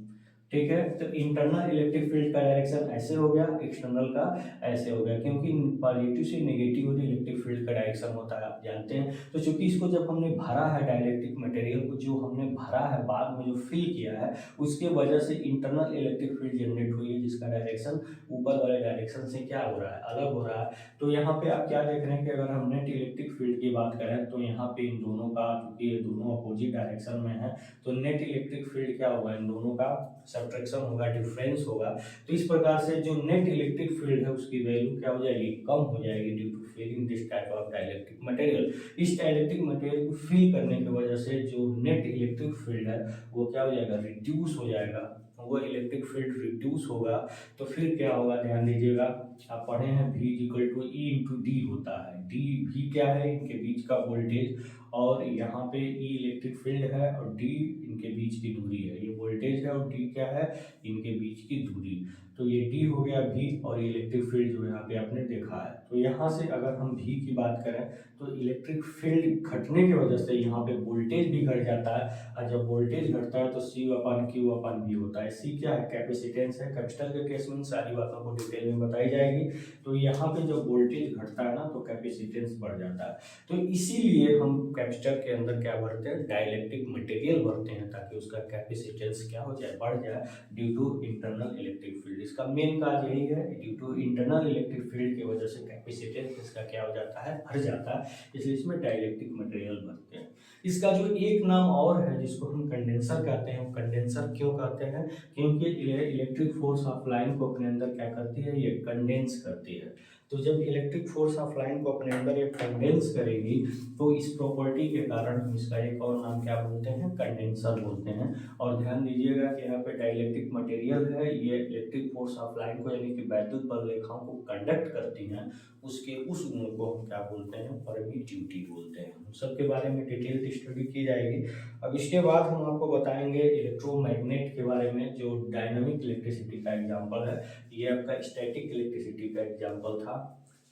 ठीक है, तो इंटरनल इलेक्ट्रिक फील्ड का डायरेक्शन ऐसे हो गया, एक्सटर्नल का ऐसे हो गया, क्योंकि पॉजिटिव से नेगेटिव इलेक्ट्रिक फील्ड का डायरेक्शन होता है, आप जानते हैं। तो चूंकि इसको जब हमने भरा है, डाइलेक्ट्रिक मटेरियल को जो हमने भरा है, बाद में जो फिल किया है, उसके वजह से इंटरनल इलेक्ट्रिक फील्ड जनरेट हुई है, जिसका डायरेक्शन ऊपर वाले डायरेक्शन से क्या हो रहा है, अलग हो रहा है। तो यहाँ पे आप क्या देख रहे हैं कि अगर हम नेट इलेक्ट्रिक फील्ड की बात करें तो यहाँ पे इन दोनों का, चूंकि ये दोनों अपोजिट डायरेक्शन में है, तो नेट इलेक्ट्रिक फील्ड क्या होगा, इन दोनों का सब्ट्रैक्शन होगा, डिफरेंस होगा। तो इस प्रकार से जो नेट इलेक्ट्रिक फील्ड है उसकी वैल्यू क्या हो जाएगी, कम हो जाएगी, due to filling this type of dielectric material. इस डाइलेक्ट्रिक मटेरियल को फिल करने की वजह से जो नेट इलेक्ट्रिक फील्ड है वो क्या हो जाएगा, रिड्यूस हो जाएगा। वो इलेक्ट्रिक फील्ड रिड्यूस होगा तो फिर क्या होगा, ध्यान दीजिएगा, आप पढ़े हैं V equal to E into D होता है। डी भी क्या है, इनके बीच का वोल्टेज, और यहाँ पे ई इलेक्ट्रिक फील्ड है और डी इनके बीच की दूरी है। ये वोल्टेज है और डी क्या है, इनके बीच की दूरी। तो ये डी हो गया भी और इलेक्ट्रिक फील्ड जो यहाँ पे आपने देखा है। तो यहाँ से अगर हम भी की बात करें तो इलेक्ट्रिक फील्ड घटने की वजह से यहाँ पे वोल्टेज भी घट जाता है, और जब वोल्टेज घटता है तो सी अपन क्यू अपन भी होता है। सी क्या है, कैपेसिटेंस है। कैपेसिटर के केस में सारी बातों को डिटेल में बताई जाएगी। तो यहाँ पे जब वोल्टेज घटता है ना तो कैपेसिटेंस बढ़ जाता है। तो इसीलिए हम कैपेसिटर के अंदर क्या भरते हैं, डाइलेक्ट्रिक मटेरियल भरते हैं, ताकि उसका कैपेसिटेंस क्या हो जाए, बढ़ जाए due to internal electric field. इसका मेन काज यही है, due to internal electric field की वजह से कैपेसिटेंस इसका क्या हो जाता है, बढ़ जाता है, इसलिए इसमें डाइलेक्ट्रिक मटेरियल भरते हैं। इसका जो एक नाम और है जिसको हम कंडेंसर कहते हैं, कंडेंसर क्यों कहते हैं, क्योंकि इलेक्ट्रिक फोर्स ऑफ लाइन को अपने अंदर क्या करती है, ये कंडेंस करती है। तो जब इलेक्ट्रिक फोर्स ऑफ लाइन को अपने अंदर ये कंडेंस करेगी तो इस प्रॉपर्टी के कारण हम इसका एक और नाम क्या बोलते हैं, कंडेंसर बोलते हैं। और ध्यान दीजिएगा कि यहाँ पे डाइलेक्ट्रिक मटेरियल है, ये इलेक्ट्रिक फोर्स ऑफ लाइन को यानी कि वैद्युत बल रेखाओं को कंडक्ट करती हैं, उसके उस गुण को हम क्या बोलते हैं, परमिटिविटी बोलते हैं। हम सबके बारे में डिटेल स्टडी की जाएगी। अब इसके बाद हम आपको बताएंगे इलेक्ट्रोमैग्नेट के बारे में, जो डायनामिक इलेक्ट्रिसिटी का एग्जांपल है। ये आपका स्टैटिक इलेक्ट्रिसिटी का एग्जांपल था,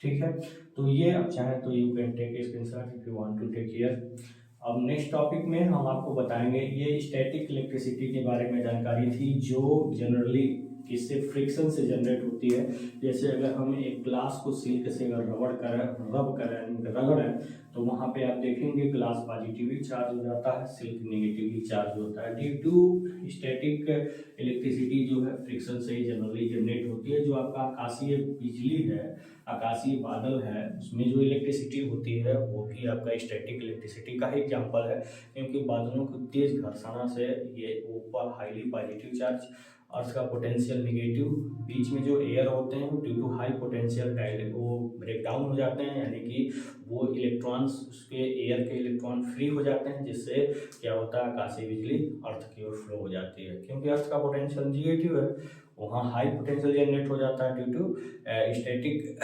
ठीक है। तो ये आप चाहें तो you can take screenshot if you want to take here. अब नेक्स्ट टॉपिक में हम आपको बताएंगे, ये स्टैटिक इलेक्ट्रिसिटी के बारे में जानकारी थी, जो जनरली किससे, फ्रिक्शन से जनरेट होती है। जैसे अगर हम एक ग्लास को सिल्क से अगर रगड़ें तो वहाँ पे आप देखेंगे ग्लास पॉजिटिवली चार्ज हो जाता है, सिल्क नेगेटिवली चार्ज होता है। ड्यू टू स्टैटिक इलेक्ट्रिसिटी जो है फ्रिक्शन से ही जनरली जनरेट होती है। जो आपका आकाशीय बिजली है, आकाशीय बादल है, उसमें जो इलेक्ट्रिसिटी होती है वो भी आपका स्टैटिक इलेक्ट्रिसिटी का ही एग्जाम्पल है, क्योंकि बादलों की तेज घर्षणा से ये ऊपर हाईली पॉजिटिव चार्ज, अर्थ का पोटेंशियल निगेटिव, बीच में जो एयर होते हैं ड्यू टू हाई पोटेंशियल वो ब्रेक डाउन हो जाते हैं, यानी कि वो इलेक्ट्रॉन्स, उसके एयर के इलेक्ट्रॉन फ्री हो जाते हैं, जिससे क्या होता है, आकाशीय बिजली अर्थ की ओर फ्लो हो जाती है। क्योंकि अर्थ का पोटेंशियल निगेटिव है, वहाँ हाई पोटेंशियल जनरेट हो जाता है due to static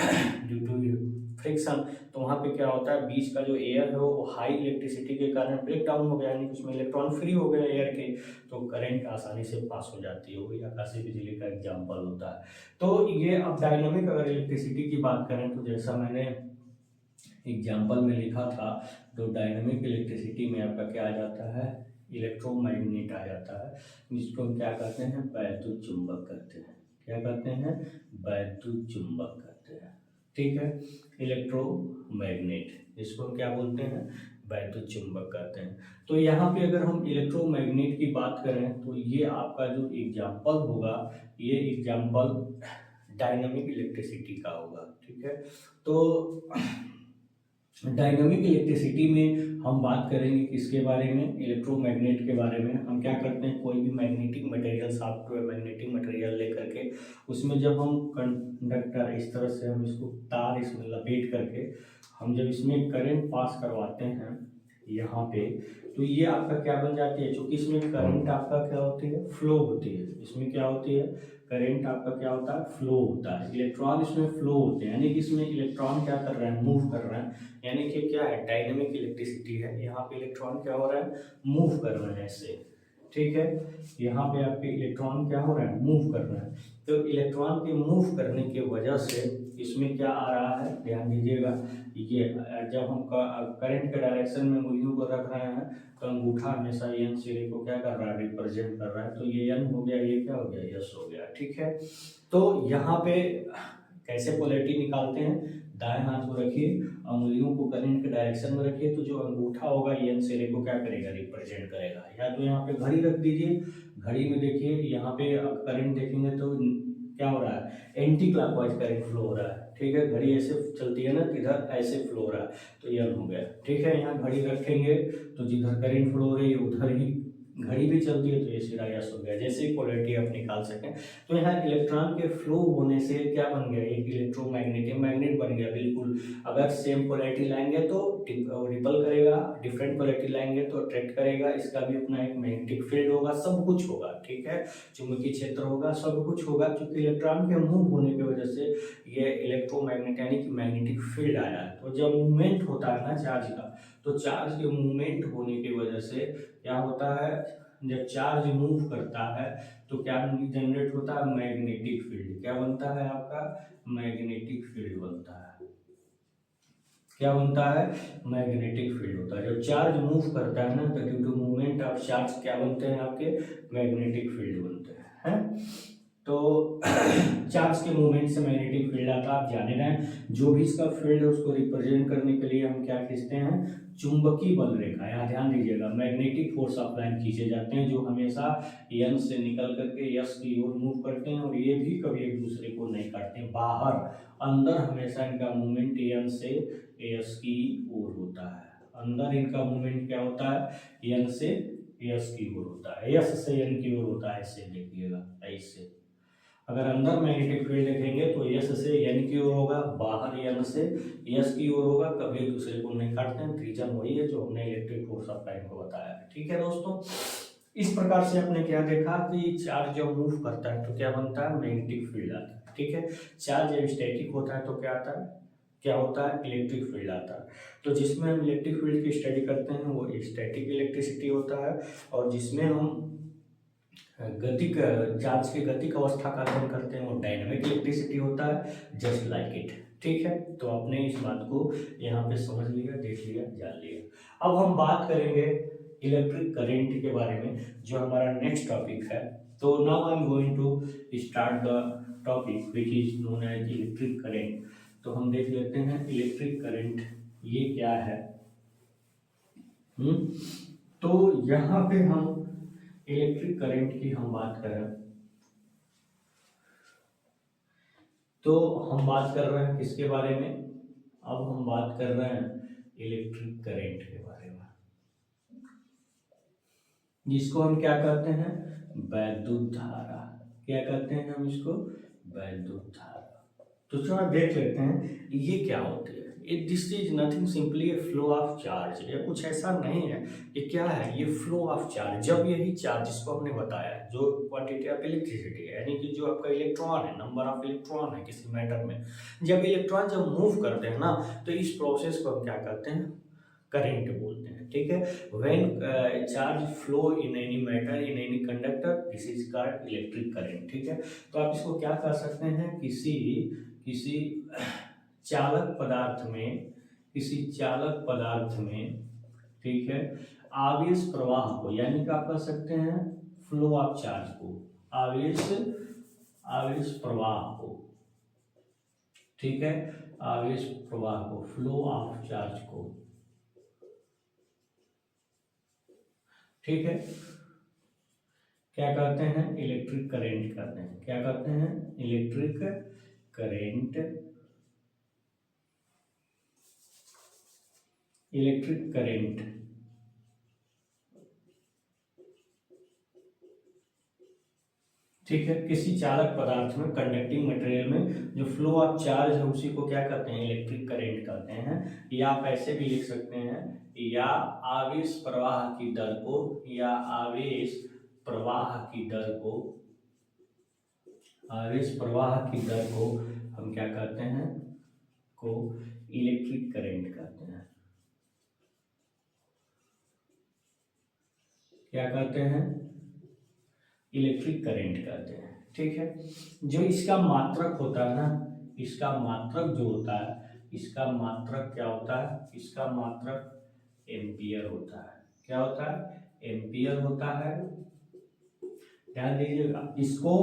due to friction. तो वहाँ पे क्या होता है, बीच का जो एयर है वो हाई इलेक्ट्रिसिटी के कारण ब्रेक डाउन हो गया, यानी कि उसमें इलेक्ट्रॉन फ्री हो गए एयर के, तो करंट आसानी से पास हो जाती है, वही आकाशीय बिजली का एग्जाम्पल होता है। तो ये अब डायनामिक अगर इलेक्ट्रिसिटी की बात करें तो जैसा मैंने एग्जाम्पल में लिखा था, तो डायनामिक इलेक्ट्रिसिटी में आपका क्या आ जाता है, इलेक्ट्रोमैग्नेट आ जाता है, जिसको हम क्या कहते हैं, वैद्युत चुंबक कहते हैं। क्या कहते हैं, वैद्युत चुंबक कहते हैं, ठीक है। इलेक्ट्रोमैग्नेट, जिसको हम क्या बोलते हैं, वैद्युत चुंबक कहते हैं। तो यहाँ पे अगर हम इलेक्ट्रोमैग्नेट की बात करें तो ये आपका जो एग्जाम्पल होगा, ये एग्जाम्पल डायनामिक इलेक्ट्रिसिटी का होगा, ठीक है। तो डायनामिक इलेक्ट्रिसिटी में हम बात करेंगे किसके बारे में, इलेक्ट्रोमैग्नेट के बारे में। हम क्या करते हैं, कोई भी magnetic material, software magnetic material लेकर के उसमें जब हम कंडक्टर इस तरह से हम इसको तार इसमें लपेट करके हम जब इसमें करंट पास करवाते हैं यहाँ पे, तो ये आपका क्या बन जाती है, चूंकि इसमें करंट आपका क्या होती है, फ्लो होती है। इसमें क्या होती है, करंट आपका क्या होता है, फ्लो होता है, इलेक्ट्रॉन इसमें फ्लो होते हैं, यानी कि इसमें इलेक्ट्रॉन क्या कर रहे हैं, मूव कर रहे हैं, यानी कि क्या है, डायनेमिक इलेक्ट्रिसिटी है। यहाँ पे इलेक्ट्रॉन क्या हो रहा है, मूव कर रहे हैं ऐसे, ठीक है। यहाँ पे आपके इलेक्ट्रॉन क्या हो रहा है, मूव कर रहे हैं। तो इलेक्ट्रॉन के मूव करने की वजह से इसमें क्या आ रहा है, ध्यान दीजिएगा, ये जब हम करंट के डायरेक्शन में उंगलियों को रख रहे हैं तो अंगूठा हमेशा एन सिरे को क्या कर रहा है, रिप्रेजेंट कर रहा है। तो ये एन हो गया, ये क्या हो गया, यस हो गया, ठीक है। तो यहाँ पे कैसे पोलैरिटी निकालते हैं, दाएं हाथ को रखिए, उंगलियों को करंट के डायरेक्शन में रखिए, तो जो अंगूठा होगा एन सिरे को क्या करेगा, रिप्रेजेंट करेगा। या तो यहाँ पे घड़ी रख दीजिए, घड़ी में देखिए यहाँ पे करंट देखेंगे तो क्या हो रहा है, एंटी क्लॉकवाइज करंट फ्लो हो रहा है, ठीक है। घड़ी ऐसे चलती है ना, इधर ऐसे फ्लो हो रहा है, तो यह हो गया, ठीक है। यहाँ घड़ी रखेंगे तो जिधर करंट फ्लो हो रही है उधर ही घड़ी भी चलती है, तो ये सीधा यस हो गया। जैसे ही पोलैरिटी आप निकाल सकें, तो यहाँ इलेक्ट्रॉन के फ्लो होने से क्या बन गया, एक इलेक्ट्रोमैग्नेटिक मैग्नेट बन गया, बिल्कुल। अगर सेम पोलैरिटी लाएंगे तो रिपल करेगा, डिफरेंट पोलैरिटी लाएंगे तो अट्रैक्ट करेगा, इसका भी अपना एक मैग्नेटिक फील्ड होगा, सब कुछ होगा, ठीक है। चुंबकीय क्षेत्र होगा, सब कुछ होगा, क्योंकि इलेक्ट्रॉन के मूव होने की वजह से ये इलेक्ट्रोमैग्नेट यानी कि मैग्नेटिक फील्ड आया है। तो जब मूवमेंट होता है ना चार्ज का, तो चार्ज के मूवमेंट होने की वजह से क्या होता है, जब चार्ज मूव करता है तो क्या जनरेट होता है, मैग्नेटिक फील्ड। क्या बनता है आपका, मैग्नेटिक फील्ड बनता है। क्या बनता है, मैग्नेटिक फील्ड होता है। जब चार्ज मूव करता है ना तो due to movement of charge क्या बनते हैं आपके, मैग्नेटिक फील्ड बनते हैं। तो चार्ज के मूवमेंट से मैग्नेटिक फील्ड आता है, आप जाने रहे हैं। जो भी इसका फील्ड है उसको रिप्रेजेंट करने के लिए हम क्या खींचते हैं, चुंबकीय बल रेखा। यहाँ ध्यान दीजिएगा, मैग्नेटिक फोर्स ऑफ लाइन खींचे जाते हैं जो हमेशा एन से निकल करके एस की ओर मूव करते हैं, और ये भी कभी एक दूसरे को नहीं काटते हैं। बाहर अंदर हमेशा इनका मूवमेंट एन से एस की ओर होता है। अंदर इनका मूवमेंट क्या होता है, एन से एस की ओर होता है, एस से एन की ओर होता है। ऐसे देखिएगा, ऐसे अगर अंदर मैग्नेटिक फील्ड देखेंगे तो एस से एन की ओर होगा, बाहर एन से एस की ओर होगा, कभी एक दूसरे को नहीं काटते हैं। रीजन वही है जो हमने इलेक्ट्रिक फोर्स ऑफ लाइन को बताया है। ठीक है दोस्तों, इस प्रकार से आपने क्या देखा कि चार्ज जब मूव करता है तो क्या बनता है, मैग्नेटिक फील्ड आता है। ठीक है, चार्ज जब स्टैटिक होता है तो क्या आता है, क्या होता है, इलेक्ट्रिक फील्ड आता है। तो जिसमें हम इलेक्ट्रिक फील्ड की स्टडी करते हैं वो स्टैटिक इलेक्ट्रिसिटी होता है, और जिसमें हम गतिक चार्ज की गतिक अवस्था का अध्ययन करते हैं वो डायनामिक इलेक्ट्रिसिटी होता है, जस्ट लाइक इट। ठीक है, तो आपने इस बात को यहाँ पे समझ लिया, देख लिया, जान लिया। अब हम बात करेंगे इलेक्ट्रिक करंट के बारे में, जो हमारा नेक्स्ट टॉपिक है। तो now I am going to start the topic which is known as electric current. तो हम देख लेते हैं इलेक्ट्रिक करंट ये क्या है। तो यहाँ पे हम इलेक्ट्रिक करंट की हम बात करें तो हम बात कर रहे हैं किसके बारे में, अब हम बात कर रहे हैं इलेक्ट्रिक करंट के बारे में, जिसको हम क्या कहते हैं, वैद्युत धारा। क्या कहते हैं हम इसको, वैद्युत धारा। तो चलो देख लेते हैं ये क्या होती है। This is nothing simply A flow of charge. ये कुछ ऐसा नहीं है, ये क्या है, ये फ्लो ऑफ चार्ज। जब यही चार्ज जिसको हमने बताया है, जो क्वांटिटी ऑफ इलेक्ट्रिसिटी है, यानी कि जो आपका इलेक्ट्रॉन है, नंबर ऑफ इलेक्ट्रॉन है किसी मैटर में, जब इलेक्ट्रॉन जब मूव करते हैं ना तो इस प्रोसेस को हम क्या कहते हैं, करंट बोलते हैं। ठीक है, when charge flow in any matter in any conductor, this is called electric current. ठीक है, तो आप इसको क्या कह सकते हैं, किसी चालक पदार्थ में, किसी चालक पदार्थ में, ठीक है, आवेश प्रवाह को, यानी कि आप कह सकते हैं फ्लो ऑफ चार्ज को, आवेश प्रवाह को, ठीक है, आवेश प्रवाह को, फ्लो ऑफ चार्ज को। ठीक है, क्या कहते हैं, इलेक्ट्रिक करंट कहते हैं। क्या कहते हैं, इलेक्ट्रिक करंट, इलेक्ट्रिक करंट। ठीक है, किसी चालक पदार्थ में, कंडक्टिंग मटेरियल में जो फ्लो ऑफ चार्ज है उसी को क्या कहते हैं, इलेक्ट्रिक करंट कहते हैं। या आप ऐसे भी लिख सकते हैं, या आवेश प्रवाह की दर को, या आवेश प्रवाह की दर को, आवेश प्रवाह की दर को हम क्या कहते हैं, को इलेक्ट्रिक करंट कहते हैं। क्या कहते हैं, इलेक्ट्रिक करंट कहते हैं। ठीक है, जो इसका मात्रक होता है ना, इसका मात्रक जो होता है, इसका मात्रक क्या होता है, इसका मात्रक एम्पियर होता है। क्या होता है, एम्पियर होता है। ध्यान दीजिएगा, इसको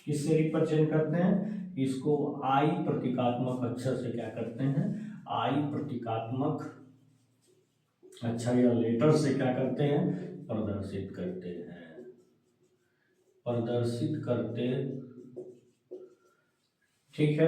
किससे रिप्रेजेंट करते हैं, इसको आई प्रतीकात्मक अक्षर से क्या करते हैं, आई प्रतीकात्मक अक्षर या लेटर से क्या करते हैं, प्रदर्शित करते हैं, प्रदर्शित करते। ठीक है,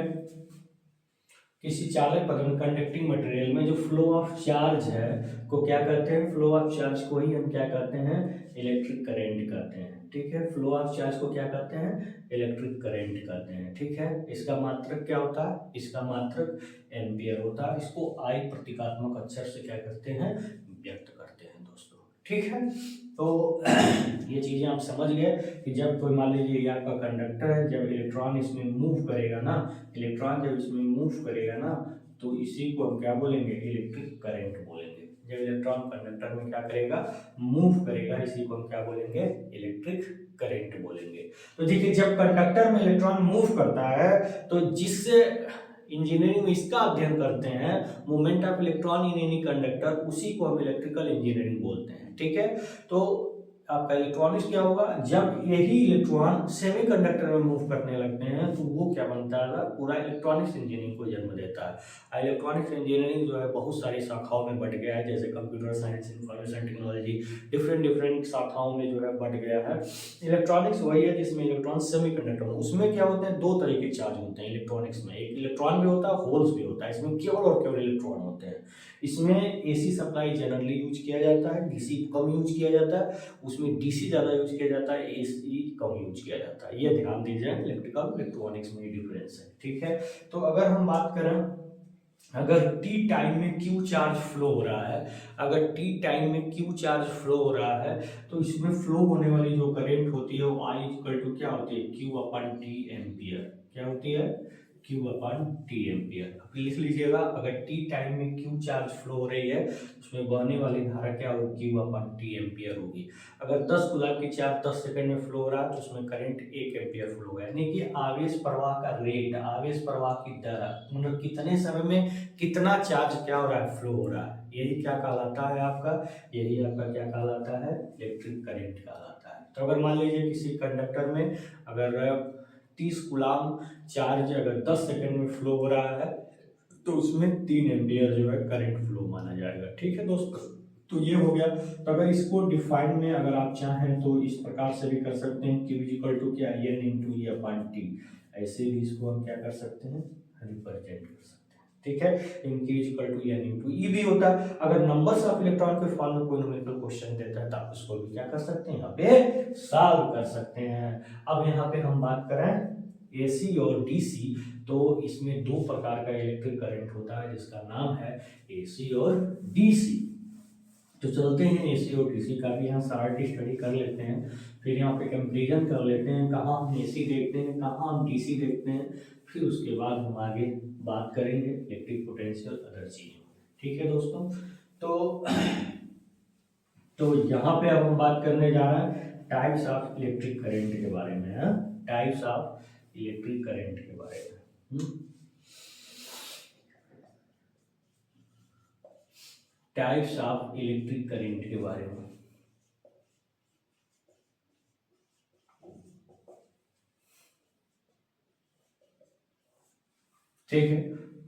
किसी चालक पदार्थ, कंडक्टिंग मटेरियल में जो फ्लो ऑफ चार्ज है को क्या कहते हैं, फ्लो ऑफ चार्ज को ही हम क्या कहते हैं, इलेक्ट्रिक करंट कहते हैं। ठीक है, फ्लो ऑफ चार्ज को क्या कहते हैं, इलेक्ट्रिक करंट कहते हैं। ठीक है, इसका मात्रक क्या होता है, इसका मात्रक एम्पियर होता है। इसको आई प्रतीकात्मक अक्षर से क्या करते हैं, व्यक्त करते हैं दोस्तों। ठीक है, तो ये चीजें आप समझ गए कि जब कोई मान लीजिए ये आपका कंडक्टर है, जब इलेक्ट्रॉन इसमें मूव करेगा ना, इलेक्ट्रॉन जब इसमें मूव करेगा ना तो इसी को हम क्या बोलेंगे, इलेक्ट्रिक करंट बोलेंगे। जब इलेक्ट्रॉन कंडक्टर में क्या करेगा, मूव करेगा, इसी को हम क्या बोलेंगे, इलेक्ट्रिक करंट बोलेंगे। तो देखिए जब कंडक्टर में इलेक्ट्रॉन मूव करता है तो जिससे इंजीनियरिंग में इसका अध्ययन करते हैं, movement of electron in any conductor, उसी को हम इलेक्ट्रिकल इंजीनियरिंग बोलते हैं। ठीक है, तो आपका इलेक्ट्रॉनिक्स क्या होगा, जब यही इलेक्ट्रॉन सेमीकंडक्टर में मूव करने लगते हैं तो वो क्या बनता है, पूरा इलेक्ट्रॉनिक्स इंजीनियरिंग को जन्म देता है। इलेक्ट्रॉनिक्स इंजीनियरिंग जो है बहुत सारी शाखाओं में बढ़ गया है, जैसे computer science, information technology, different शाखाओं में जो है बढ़ गया है। इलेक्ट्रॉनिक्स वही है जिसमें इलेक्ट्रॉन सेमीकंडक्टर, उसमें क्या होते हैं, दो तरह के चार्ज होते हैं इलेक्ट्रॉनिक्स में, एक इलेक्ट्रॉन भी होता है, होल्स भी होता है, इसमें केवल और केवल इलेक्ट्रॉन होते हैं। इसमें एसी सप्लाई जनरली यूज किया जाता है, डीसी कम यूज किया जाता है, उसमें डीसी ज्यादा यूज किया जाता है, एसी कम यूज किया जाता है। ये ध्यान दीजिए, इलेक्ट्रिकल इलेक्ट्रॉनिक्स में डिफरेंस है। ठीक है, तो अगर हम बात करें, अगर टी टाइम में क्यू चार्ज फ्लो हो रहा है, अगर टी टाइम में क्यू चार्ज फ्लो हो रहा है तो इसमें फ्लो होने वाली जो करंट होती है वो आई इक्वल टू क्या होती है, क्यू अपन टी एम्पियर। क्या होती है, क्यू अपन टी एम्पियर। लिख लीजिएगा, अगर टी टाइम में क्यू चार्ज फ्लो हो रही है उसमें बहने वाली धारा क्या होगी, क्यू अपन टी एम्पियर होगी। अगर 10 कूलम की चार्ज 10 सेकंड में फ्लो हो रहा है तो उसमें करंट 1 एम्पियर फ्लो होगा। यानी कि आवेश प्रवाह का रेट, आवेश प्रवाह की दर, मतलब कितने समय में कितना चार्ज क्या हो रहा है, फ्लो हो रहा है, यही क्या कहलाता है आपका, यही आपका क्या कहलाता है, इलेक्ट्रिक करंट कहलाता है। तो अगर मान लीजिए किसी कंडक्टर में अगर 30 कूलम चार्ज अगर 10 सेकंड में फ्लो हो रहा है तो उसमें 3 एम्पियर जो है करंट फ्लो माना जाएगा। ठीक है दोस्तों, तो ये हो गया। तो अगर इसको डिफाइन में अगर आप चाहें तो इस प्रकार से भी कर सकते हैं, Q इक्वल टू क्या, N into E upon T, ऐसे भी इसको हम क्या कर सकते हैं, रिप्रेजेंट कर सकते हैं। ठीक है, इन Q equal to N into E भी होता है। अगर नंबर्स ऑफ इलेक्ट्रॉन के फॉर्म में कोई न्यूमेरिकल क्वेश्चन देता है तो आप उसको भी क्या कर सकते हैं, यहाँ पे सॉल्व कर सकते हैं। अब यहाँ पे हम बात करें AC और DC, तो इसमें दो प्रकार का इलेक्ट्रिक करंट होता है जिसका नाम है AC और DC। तो चलते हैं AC और DC का भी यहाँ शार्ट स्टडी कर लेते हैं, फिर यहाँ पे कंपेरिजन कर लेते हैं, कहाँ हम AC देखते हैं, कहाँ हम DC देखते हैं, फिर उसके बाद हम आगे बात करेंगे इलेक्ट्रिक पोटेंशियल अदर चीजों। ठीक है दोस्तों, तो यहाँ पे अब हम बात करने जा रहे हैं टाइप्स ऑफ इलेक्ट्रिक करंट के बारे में, टाइप्स ऑफ इलेक्ट्रिक करंट के बारे में, टाइप्स ऑफ इलेक्ट्रिक करंट के बारे में। ठीक है,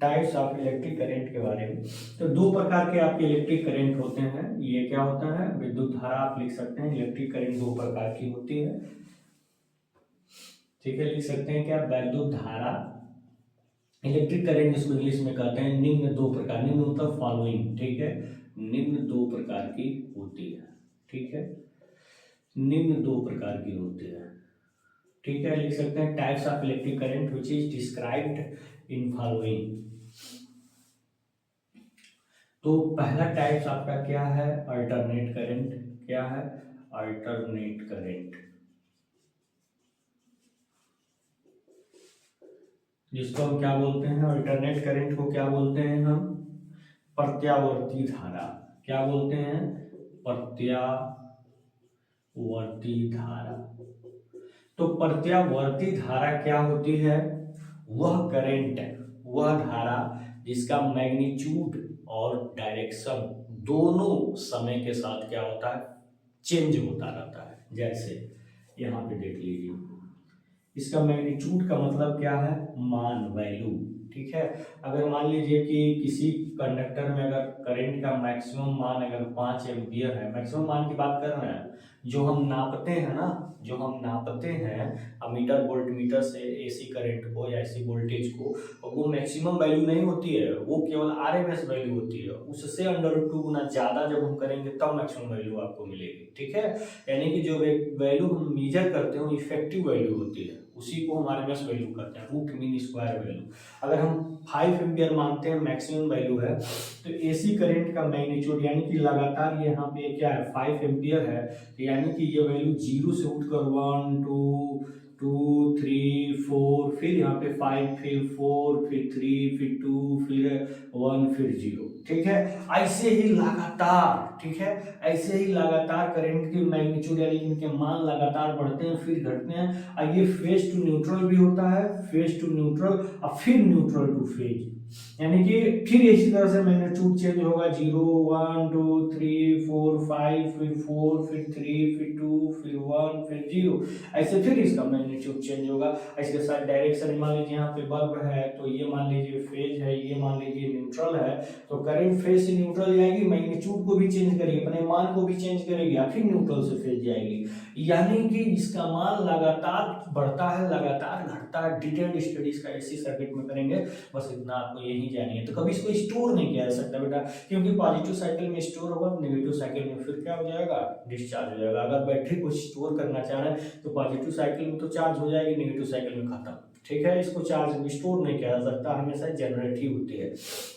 टाइप्स ऑफ इलेक्ट्रिक करंट के बारे में। तो दो प्रकार के आपके इलेक्ट्रिक करंट होते हैं। ये क्या होता है, विद्युत धारा आप लिख सकते हैं। इलेक्ट्रिक करंट दो प्रकार की होती है। ठीक है, लिख सकते हैं क्या, विद्युत धारा, इलेक्ट्रिक करंट जिसको इंग्लिश में कहते हैं, निम्न दो प्रकार, निम्न मतलब फॉलोइंग। ठीक है, निम्न दो प्रकार की होती है। ठीक है, निम्न दो प्रकार की होती है। ठीक है, लिख सकते हैं types of electric current which is described in following. तो पहला टाइप्स आपका क्या है, अल्टरनेट करंट। क्या है, अल्टरनेट करंट, जिसको हम क्या बोलते हैं, अल्टरनेट करंट को क्या बोलते हैं हम, प्रत्यावर्ती धारा। क्या बोलते हैं, प्रत्यावर्ती धारा। तो प्रत्यावर्ती धारा क्या होती है, वह करंट, वह धारा जिसका मैग्नीट्यूड और डायरेक्शन दोनों समय के साथ क्या होता है, चेंज होता रहता है। जैसे यहाँ पे देख लीजिए, इसका मैग्नीट्यूड का मतलब क्या है, मान, वैल्यू। ठीक है, अगर मान लीजिए कि किसी कंडक्टर में अगर करंट का मैक्सिमम मान अगर 5 एम्पियर है, मैक्सिमम मान की बात कर रहे हैं, जो हम नापते हैं ना, जो हम नापते हैं अमीटर वोल्ट मीटर से एसी करंट को या एसी वोल्टेज को, वो मैक्सिमम वैल्यू नहीं होती है, वो केवल आरएमएस वैल्यू होती है। उससे √2 गुना ज्यादा जब हम करेंगे तब मैक्सिमम वैल्यू आपको मिलेगी। ठीक है, यानी कि जो वैल्यू हम मेजर करते हैं वो इफेक्टिव वैल्यू होती है, उसी को हम आरएमएस वैल्यू करते हैं, रूट मीन स्क्वायर वैल्यू। अगर हम 5 एम्पियर मानते हैं मैक्सिमम वैल्यू है, तो एसी करंट का मैग्नीट्यूड यानी कि लगातार यहाँ पे क्या है, 5 एम्पियर है, तो यानी कि ये वैल्यू 0 से उठकर 1 2 2 3 4, फिर यहाँ पे 5, फिर 4, फिर 3, फिर 2, फिर 1, फिर 0। ठीक है। ऐसे ही लगातार, ठीक है, ऐसे ही लगातार करंट की मैग्नीट्यूड यानी इनके मान लगातार बढ़ते हैं फिर घटते हैं। और ये फेज टू न्यूट्रल भी होता है, फेज टू न्यूट्रल और फिर न्यूट्रल टू फेज, यानी कि फिर इसी तरह से मैग्नीट्यूड चेंज होगा, 0 1 2 3 4 5, फिर 4, फिर 3, फिर 2, फिर 1, फिर 0, ऐसे फिर इसका मैग्नीट्यूड चेंज होगा। इसके साथ डायरेक्शन, मान लीजिए यहाँ पे बल्ब है तो ये मान लीजिए फेज है, ये मान लीजिए न्यूट्रल है, तो करंट फेज से न्यूट्रल जाएगी, मैग्नीट्यूड को भी चेंज करेगी, अपने मान को भी चेंज करेगी, फिर न्यूट्रल से फेज जाएगी, यानी कि इसका मान लगातार बढ़ता है, लगातार घटता है। डिटेल्ड स्टडी इसका एसी सर्किट में करेंगे, बस इतना आपको यही जानिए। तो कभी इसको स्टोर नहीं किया जा सकता बेटा, क्योंकि पॉजिटिव साइकिल में स्टोर होगा, नेगेटिव साइकिल में फिर क्या हो जाएगा, डिस्चार्ज हो जाएगा। अगर बैटरी को स्टोर करना चाह रहे हैं तो पॉजिटिव साइकिल में तो चार्ज हो जाएगी, नेगेटिव साइकिल में खत्म, ठीक है। इसको चार्ज स्टोर नहीं किया जा सकता, हमेशा जनरेट ही होती है।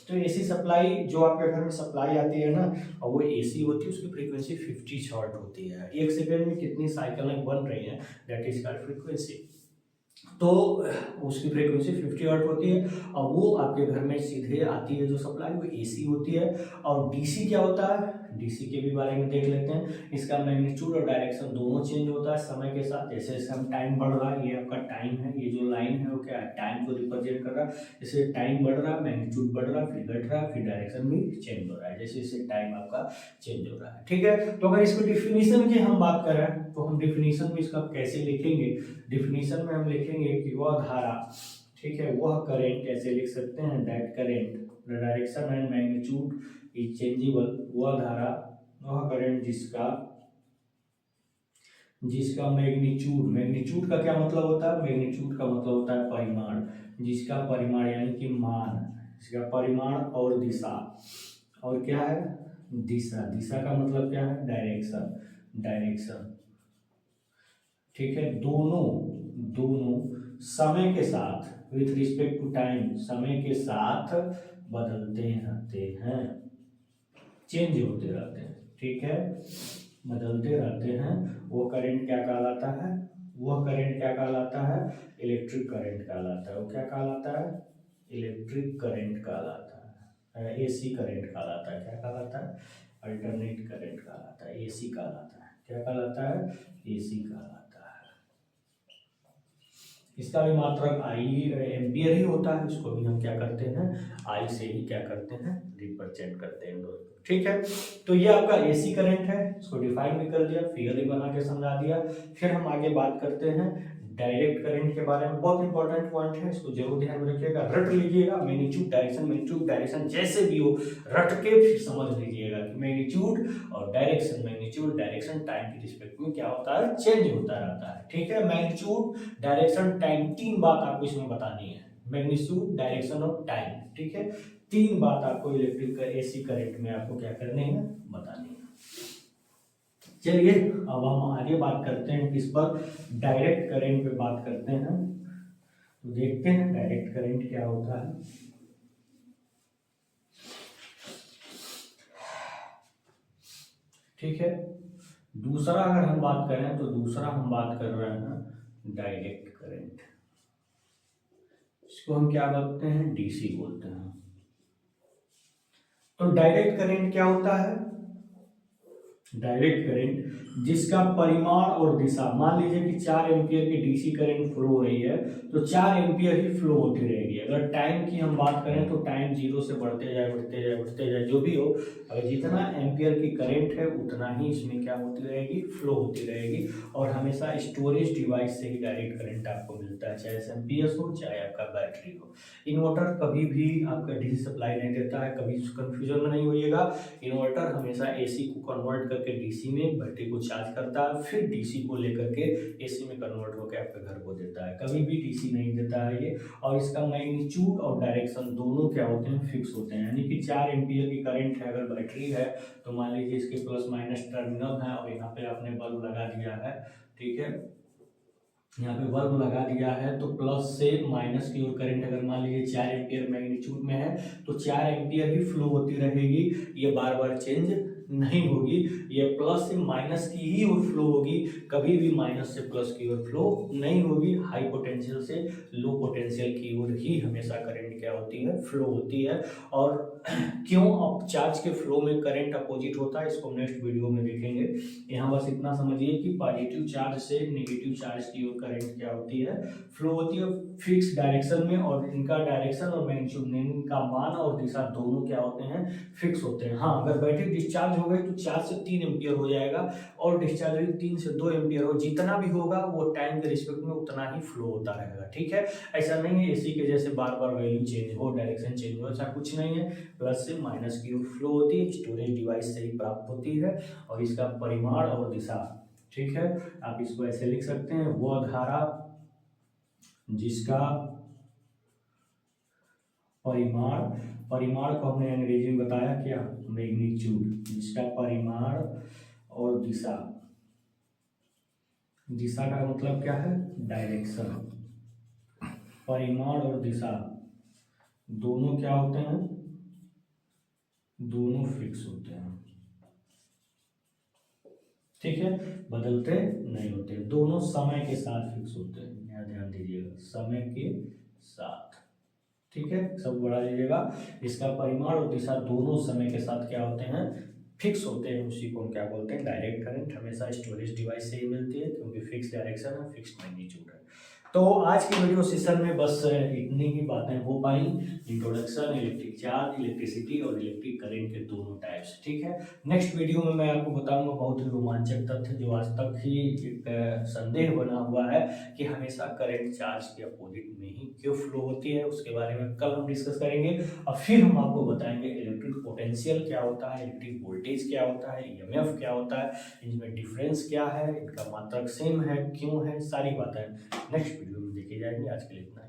तो एसी सप्लाई जो आपके घर में सप्लाई आती है ना, और वो एसी होती है, उसकी फ्रीक्वेंसी 50 हर्ट्ज होती है। 1 सेकंड में कितनी साइकिलें बन रही हैं, दैट इज कॉल्ड फ्रीक्वेंसी। तो उसकी फ्रीक्वेंसी 50 हर्ट्ज होती है, और वो आपके घर में सीधे आती है जो सप्लाई, वो एसी होती है। और डीसी क्या होता है, डीसी के भी बारे में देख लेते हैं। इसका मैग्नीट्यूड और डायरेक्शन दोनों चेंज होता है समय के साथ, जैसे जैसे हम टाइम बढ़ रहा है, ये आपका टाइम है, ये जो लाइन है वो क्या है, टाइम को रिप्रेजेंट कर रहा है। जैसे टाइम बढ़ रहा है, मैग्नीट्यूड बढ़ रहा है, फिर घट रहा है, फिर डायरेक्शन भी चेंज हो रहा है, जैसे जैसे टाइम आपका चेंज हो रहा है, ठीक है। तो अगर इसको डिफिनीशन की हम बात करें तो हम डिफिनीशन में इसका कैसे लिखेंगे, डिफिनीशन में हम लिखेंगे कि वह धारा, ठीक है, वह करंट, कैसे लिख सकते हैं, that current the direction and magnitude is changeable, वह धारा, वह करंट जिसका मैग्नीट्यूड, मैग्नीट्यूड का क्या मतलब होता है, मैग्नीट्यूड का मतलब होता है परिमाण, जिसका परिमाण यानी कि मान, इसका परिमाण और दिशा, और क्या है, दिशा, दिशा का मतलब क्या है, डायरेक्शन, डायरेक्शन, ठीक है, दोनों समय के साथ विथ रिस्पेक्ट टू टाइम, समय के साथ बदलते रहते हैं, चेंज होते रहते हैं, ठीक है, बदलते रहते हैं। वो करंट क्या कहलाता है, वह करंट क्या कहलाता है, इलेक्ट्रिक करंट कहलाता है। वो क्या कहलाता है, इलेक्ट्रिक करंट कहलाता है, एसी करंट कहलाता है, क्या कहलाता है, अल्टरनेट करंट कहलाता है, एसी कहलाता है, क्या कहलाता है, एसी कहलाता है। इसका भी मात्रक आई एम्पियर ही होता है, इसको भी हम क्या करते हैं, आई से ही क्या करते हैं, रिप्रेजेंट करते हैं दोस्तों, ठीक है। तो ये आपका एसी करंट है, इसको डिफाइन भी कर दिया, फिगर भी बना के समझा दिया। फिर हम आगे बात करते हैं डायरेक्ट करंट के बारे में, बहुत इंपॉर्टेंट पॉइंट है, इसको जरूर ध्यान में रखिएगा, रट लीजिएगा, मैग्नीट्यूड डायरेक्शन जैसे भी हो रट के फिर समझ लीजिएगा कि मैग्नीट्यूड और डायरेक्शन, मैग्नीट्यूड डायरेक्शन टाइम के रिस्पेक्ट में क्या होता है, चेंज होता रहता है, ठीक है। मैग्नीट्यूड डायरेक्शन टाइम, तीन बात आपको इसमें बतानी है, मैग्नीट्यूड डायरेक्शन और टाइम, ठीक है, तीन बात आपको इलेक्ट्रिक एसी करंट में आपको क्या करनी है, बतानी है। चलिए अब हम आगे बात करते हैं किस पर, डायरेक्ट करंट पे बात करते हैं। तो देखते हैं डायरेक्ट करंट क्या होता है। ठीक है, दूसरा अगर हम बात करें तो दूसरा हम बात कर रहे हैं डायरेक्ट करंट, इसको हम क्या बोलते हैं, डीसी बोलते हैं। तो डायरेक्ट करंट क्या होता है, डायरेक्ट करंट जिसका परिमाण और दिशा, मान लीजिए कि 4 एम्पियर की डीसी करंट फ्लो हो रही है तो 4 एम्पियर ही फ्लो होती रहेगी। अगर टाइम की हम बात करें तो टाइम 0 से बढ़ते जाए जो भी हो, अगर जितना एम्पियर की करंट है उतना ही इसमें क्या होती रहेगी, फ्लो होती रहेगी। और हमेशा स्टोरेज डिवाइस से ही डायरेक्ट करंट आपको मिलता है, चाहे एसएमपीएस हो चाहे आपका बैटरी हो। इन्वर्टर कभी भी आपका डीसी सप्लाई नहीं देता है, कभी कंफ्यूजन में नहीं होइएगा। इन्वर्टर हमेशा एसी को कन्वर्ट करके डीसी में बैटरी को चार्ज करता है, फिर डीसी को लेकर के एसी में कन्वर्ट होकर आपके घर को देता है, कभी भी डीसी नहीं देता है ये। और इसका मैग्नीट्यूड और डायरेक्शन दोनों क्या होते हैं, फिक्स होते हैं, यानी कि 4 एम्पियर की करंट है, अगर बैटरी है तो मान लीजिए इसके प्लस माइनस टर्मिनल है और यहाँ पे आपने बल्ब लगा दिया है, ठीक है, यहाँ पे बल्ब लगा दिया है तो प्लस से माइनस की ओर करंट अगर मान लीजिए 4 एम्पियर मैग्नीट्यूड में है तो 4 एम्पियर ही फ्लो होती रहेगी, ये बार बार चेंज नहीं होगी, ये प्लस से माइनस की ही ओर फ्लो होगी, कभी भी माइनस से प्लस की ओर फ्लो नहीं होगी। हाई पोटेंशियल से लो पोटेंशियल की ओर ही हमेशा करंट क्या होती है, फ्लो होती है। और क्यों अब चार्ज के फ्लो में करंट अपोजिट होता है, इसको नेक्स्ट वीडियो में देखेंगे। यहाँ बस इतना समझिए कि पॉजिटिव चार्ज से नेगेटिव चार्ज की ओर करंट क्या होती है, फ्लो होती है फिक्स डायरेक्शन में, और इनका डायरेक्शन और मैग्नीट्यूड, इनका मान और दिशा दोनों क्या होते हैं, फिक्स होते हैं। हाँ, अगर बैटरी डिस्चार्ज हो गई तो 4 से 3 एम्पियर हो जाएगा, और डिस्चार्ज हुई 3 से 2 एम्पियर हो, जितना भी होगा वो टाइम के रिस्पेक्ट में उतना ही फ्लो होता रहेगा। ठीक है, ऐसा नहीं है एसी के जैसे बार बार वैल्यू चेंज हो, डायरेक्शन चेंज हो, ऐसा कुछ नहीं है। प्लस से माइनस की ओर फ्लो होती है, स्टोरेज डिवाइस से ही प्राप्त होती है, और इसका परिमाण और दिशा, ठीक है, आप इसको ऐसे लिख सकते हैं, वह धारा जिसका परिमाण, परिमाण को हमने अंग्रेजी में बताया क्या, मैग्नीट्यूड, जिसका परिमाण और दिशा, दिशा का मतलब क्या है, डायरेक्शन, परिमाण और दिशा दोनों क्या होते हैं, दोनों फिक्स होते हैं। ठीक है, बदलते नहीं होते, दोनों समय के साथ फिक्स होते हैं, यहाँ ध्यान दीजिएगा, समय के साथ। ठीक है, सब बढ़ा लीजिएगा। इसका परिमाण और दिशा दोनों समय के साथ क्या होते हैं, फिक्स होते हैं। उसी को हम क्या बोलते हैं, डायरेक्ट करंट हमेशा स्टोरेज डिवाइस से ही मिलती है, क्योंकि फिक्स डायरेक्शन है, फिक्स मैग्नीट्यूड है। तो आज के वीडियो सेशन में बस इतनी ही बातें हो पाई, इंट्रोडक्शन, इलेक्ट्रिक चार्ज, इलेक्ट्रिसिटी और इलेक्ट्रिक करंट के दोनों टाइप्स। ठीक है, नेक्स्ट वीडियो में मैं आपको बताऊंगा बहुत ही रोमांचक तथ्य जो आज तक ही एक संदेह बना हुआ है कि हमेशा करंट चार्ज के अपोजिट में ही क्यों फ्लो होती है, उसके बारे में कल हम डिस्कस करेंगे। और फिर हम आपको बताएंगे इलेक्ट्रिक पोटेंशियल क्या होता है, इलेक्ट्रिक वोल्टेज क्या होता है, ईएमएफ क्या होता है, इनमें डिफरेंस क्या है, इनका मात्रक सेम है क्यों है, सारी बातें नेक्स्ट वीडियो में देखी जाएंगी। आज के लिए इतना ही।